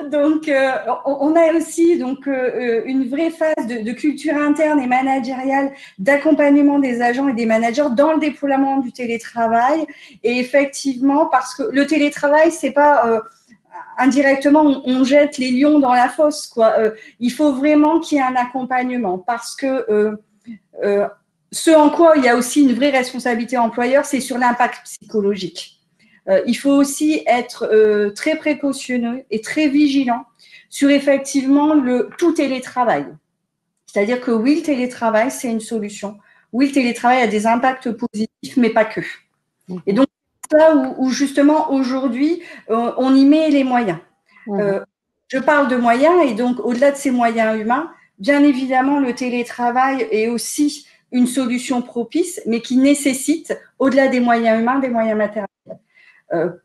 Donc, on a aussi donc une vraie phase de culture interne et managériale, d'accompagnement des agents et des managers dans le déploiement du télétravail. Et effectivement, parce que le télétravail, c'est pas indirectement on jette les lions dans la fosse, quoi. Il faut vraiment qu'il y ait un accompagnement, parce que ce en quoi il y a aussi une vraie responsabilité employeur, c'est sur l'impact psychologique. Il faut aussi être très précautionneux et très vigilant sur effectivement tout télétravail. C'est-à-dire que oui, le télétravail, c'est une solution. Oui, le télétravail a des impacts positifs, mais pas que. Et donc, c'est là où justement, aujourd'hui, on y met les moyens. Je parle de moyens, et donc, au-delà de ces moyens humains, bien évidemment, le télétravail est aussi une solution propice, mais qui nécessite, au-delà des moyens humains, des moyens matériels.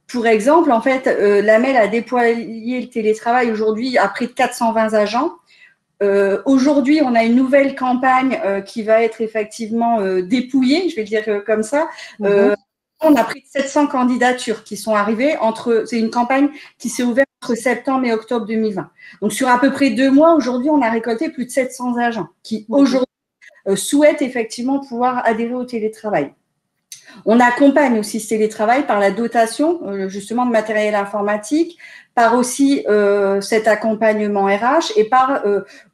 Pour exemple, en fait, l'AMEL a déployé le télétravail aujourd'hui à près de 420 agents. Aujourd'hui, on a une nouvelle campagne qui va être effectivement dépouillée, je vais le dire comme ça. On a près de 700 candidatures qui sont arrivées. C'est une campagne qui s'est ouverte entre septembre et octobre 2020. Donc, sur à peu près 2 mois, aujourd'hui, on a récolté plus de 700 agents qui, aujourd'hui, souhaitent effectivement pouvoir adhérer au télétravail. On accompagne aussi ce télétravail par la dotation justement de matériel informatique, par aussi cet accompagnement RH et par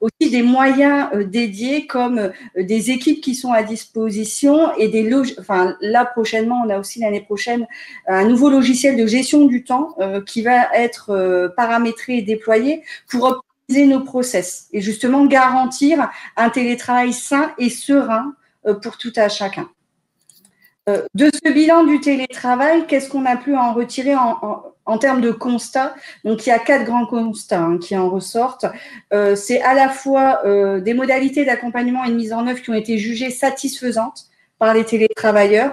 aussi des moyens dédiés comme des équipes qui sont à disposition et là prochainement, on a aussi l'année prochaine un nouveau logiciel de gestion du temps qui va être paramétré et déployé pour optimiser nos process et justement garantir un télétravail sain et serein pour tout à chacun. De ce bilan du télétravail, qu'est-ce qu'on a pu en retirer en termes de constats? Donc, il y a 4 grands constats qui en ressortent. C'est à la fois des modalités d'accompagnement et de mise en œuvre qui ont été jugées satisfaisantes par les télétravailleurs,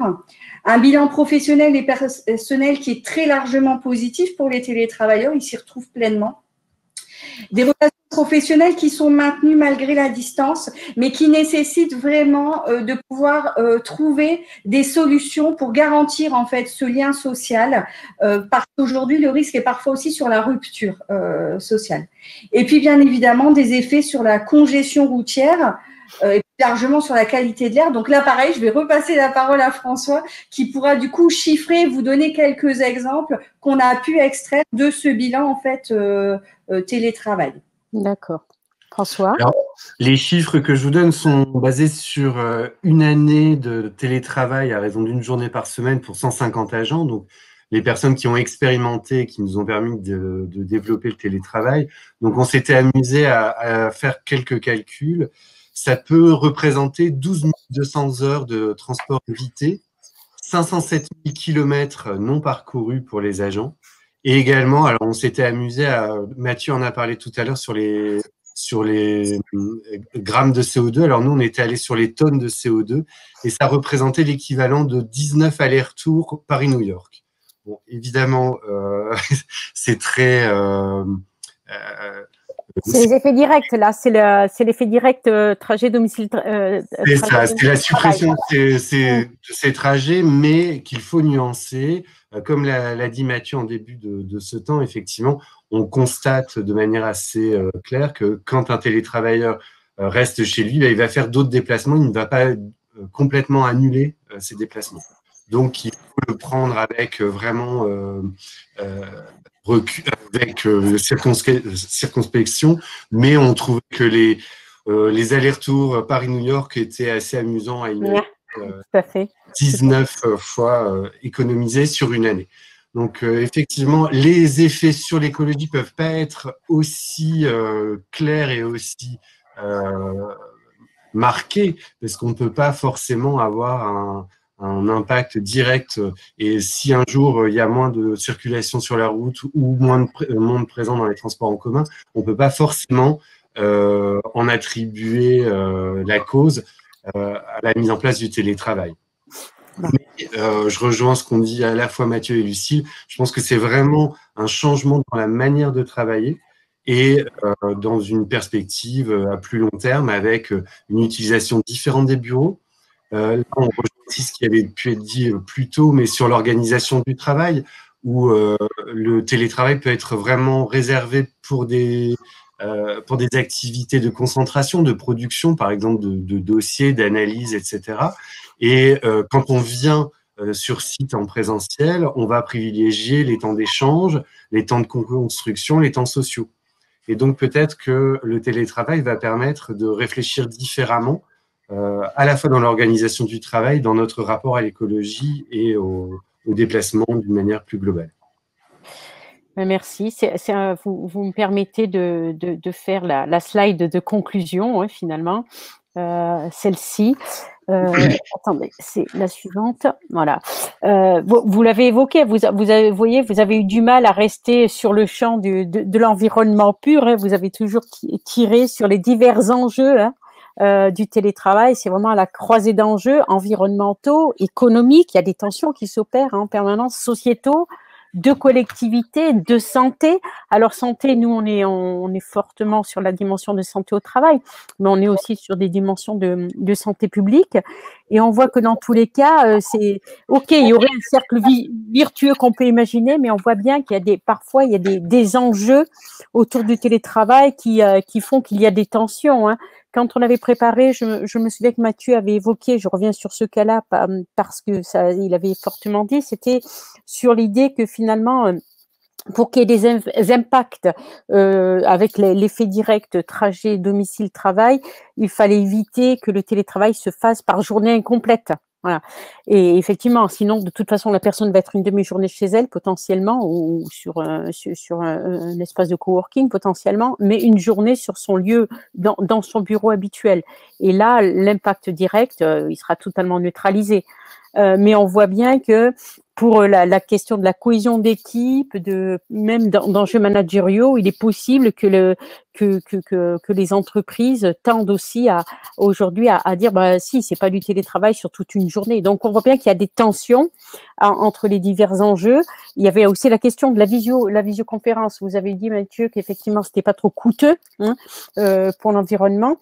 un bilan professionnel et personnel qui est très largement positif pour les télétravailleurs, ils s'y retrouvent pleinement. Des relations professionnelles qui sont maintenues malgré la distance, mais qui nécessitent vraiment de pouvoir trouver des solutions pour garantir en fait ce lien social, parce qu'aujourd'hui le risque est parfois aussi sur la rupture sociale. Et puis bien évidemment des effets sur la congestion routière, et plus largement sur la qualité de l'air. Donc là, pareil, je vais repasser la parole à François qui pourra du coup chiffrer, vous donner quelques exemples qu'on a pu extraire de ce bilan en fait télétravail. D'accord. François? Alors, les chiffres que je vous donne sont basés sur une année de télétravail à raison d'une journée par semaine pour 150 agents. Donc, les personnes qui ont expérimenté, qui nous ont permis de développer le télétravail. Donc, on s'était amusé à faire quelques calculs. Ça peut représenter 12 200 heures de transport évité, 507 000 kilomètres non parcourus pour les agents. Et également, alors on s'était amusé Mathieu en a parlé tout à l'heure sur les grammes de CO2. Alors nous, on était allé sur les tonnes de CO2 et ça représentait l'équivalent de 19 allers-retours Paris-New York. Bon, évidemment, c'est très... c'est les effets directs, là. C'est l'effet direct trajet domicile. C'est ça, c'est la suppression de ces trajets, mais qu'il faut nuancer. Comme l'a dit Mathieu en début de ce temps, effectivement, on constate de manière assez claire que quand un télétravailleur reste chez lui, il va faire d'autres déplacements, il ne va pas complètement annuler ses déplacements. Donc, il faut le prendre avec vraiment avec circonspection, mais on trouvait que les allers-retours Paris-New York étaient assez amusants à imaginer. Tout à fait. 19 fois économisés sur une année. Donc, effectivement, les effets sur l'écologie ne peuvent pas être aussi clairs et aussi marqués, parce qu'on ne peut pas forcément avoir un impact direct. Et si un jour, il y a moins de circulation sur la route ou moins de monde présent dans les transports en commun, on ne peut pas forcément en attribuer la cause à la mise en place du télétravail. Mais, je rejoins ce qu'ont dit à la fois Mathieu et Lucille. Je pense que c'est vraiment un changement dans la manière de travailler et dans une perspective à plus long terme avec une utilisation différente des bureaux. Là, on rejoint aussi ce qui avait pu être dit plus tôt, mais sur l'organisation du travail, où le télétravail peut être vraiment réservé pour des activités de concentration, de production, par exemple de dossiers, d'analyse, etc. Et quand on vient sur site en présentiel, on va privilégier les temps d'échange, les temps de construction, les temps sociaux. Et donc peut-être que le télétravail va permettre de réfléchir différemment, à la fois dans l'organisation du travail, dans notre rapport à l'écologie et au déplacement d'une manière plus globale. Merci. Vous me permettez de faire la slide de conclusion, finalement. Celle-ci. Attendez, c'est la suivante. Voilà. Vous l'avez évoqué, vous avez eu du mal à rester sur le champ de l'environnement pur. Vous avez toujours tiré sur les divers enjeux du télétravail. C'est vraiment à la croisée d'enjeux environnementaux, économiques. Il y a des tensions qui s'opèrent en permanence, sociétaux, de collectivité, de santé. Alors santé, nous on est fortement sur la dimension de santé au travail, mais on est aussi sur des dimensions de santé publique. Et on voit que dans tous les cas, c'est ok, il y aurait un cercle virtueux qu'on peut imaginer, mais on voit bien qu'il y a parfois il y a des enjeux autour du télétravail qui font qu'il y a des tensions. Quand on avait préparé, je me souviens que Mathieu avait évoqué, je reviens sur ce cas-là parce que il avait fortement dit, c'était sur l'idée que finalement, pour qu'il y ait des impacts avec l'effet direct trajet, domicile, travail, il fallait éviter que le télétravail se fasse par journée incomplète. Voilà. Et effectivement, sinon, de toute façon, la personne va être une demi-journée chez elle potentiellement, ou sur un espace de coworking potentiellement, mais une journée sur son lieu, dans son bureau habituel. Et là, l'impact direct, il sera totalement neutralisé. Mais on voit bien que pour la question de la cohésion d'équipe, même d'enjeux managériaux, il est possible que les entreprises tendent aussi aujourd'hui à dire bah si, c'est pas du télétravail sur toute une journée. Donc on voit bien qu'il y a des tensions entre les divers enjeux. Il y avait aussi la question de la visioconférence. Vous avez dit, Mathieu, qu'effectivement c'était pas trop coûteux pour l'environnement.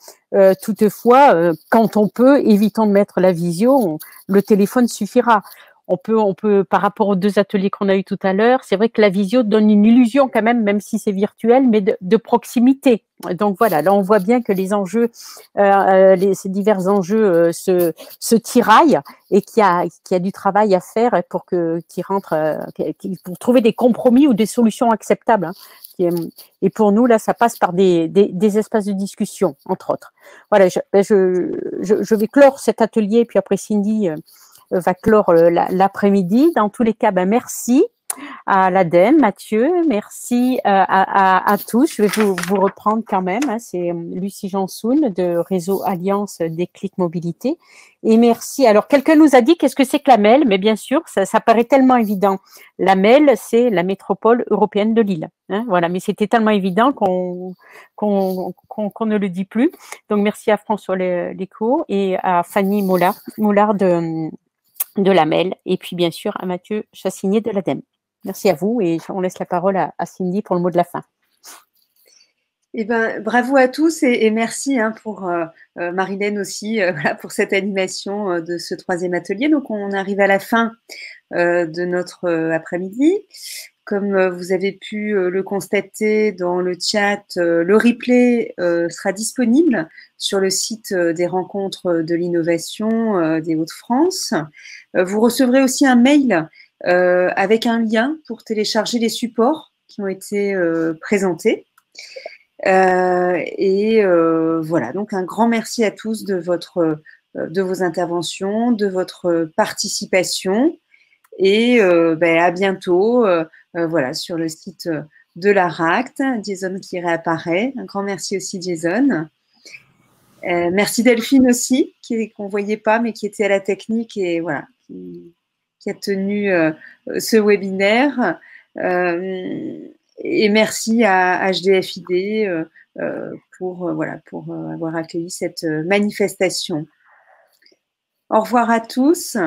Toutefois, quand on peut, évitons de mettre la visio, le téléphone suffira. On peut, par rapport aux 2 ateliers qu'on a eu tout à l'heure, c'est vrai que la visio donne une illusion quand même si c'est virtuel, mais de proximité. Donc voilà, là on voit bien que les enjeux, ces divers enjeux se tiraillent et qu'il y a du travail à faire pour pour trouver des compromis ou des solutions acceptables. Hein. Et pour nous, là, ça passe par des espaces de discussion, entre autres. Voilà, je vais clore cet atelier, puis après Cindy va clore l'après-midi. Dans tous les cas, merci à l'ADEME, Mathieu, merci à tous. Je vais vous reprendre quand même. Hein, c'est Lucie Jansoun de Réseau Alliance Déclic Mobilité. Et merci. Alors, quelqu'un nous a dit qu'est-ce que c'est que la MEL, mais bien sûr, ça paraît tellement évident. La MEL, c'est la métropole européenne de Lille. Hein, voilà, mais c'était tellement évident qu'on ne le dit plus. Donc, merci à François Léco et à Fanny Mollard de la MEL, et puis bien sûr à Mathieu Chassigné de l'ADEME. Merci à vous et on laisse la parole à Cindy pour le mot de la fin. Eh ben, bravo à tous et merci pour Marilène aussi voilà, pour cette animation de ce 3e atelier. Donc on arrive à la fin de notre après-midi. Comme vous avez pu le constater dans le chat, le replay sera disponible sur le site des rencontres de l'innovation des Hauts-de-France. Vous recevrez aussi un mail avec un lien pour télécharger les supports qui ont été présentés. Voilà, donc un grand merci à tous de vos interventions, de votre participation. Et à bientôt voilà, sur le site de l'ARACT, Jason qui réapparaît. Un grand merci aussi, Jason. Merci Delphine aussi, qu'on ne voyait pas, mais qui était à la technique et voilà, qui a tenu ce webinaire. Et merci à HDFID pour avoir accueilli cette manifestation. Au revoir à tous.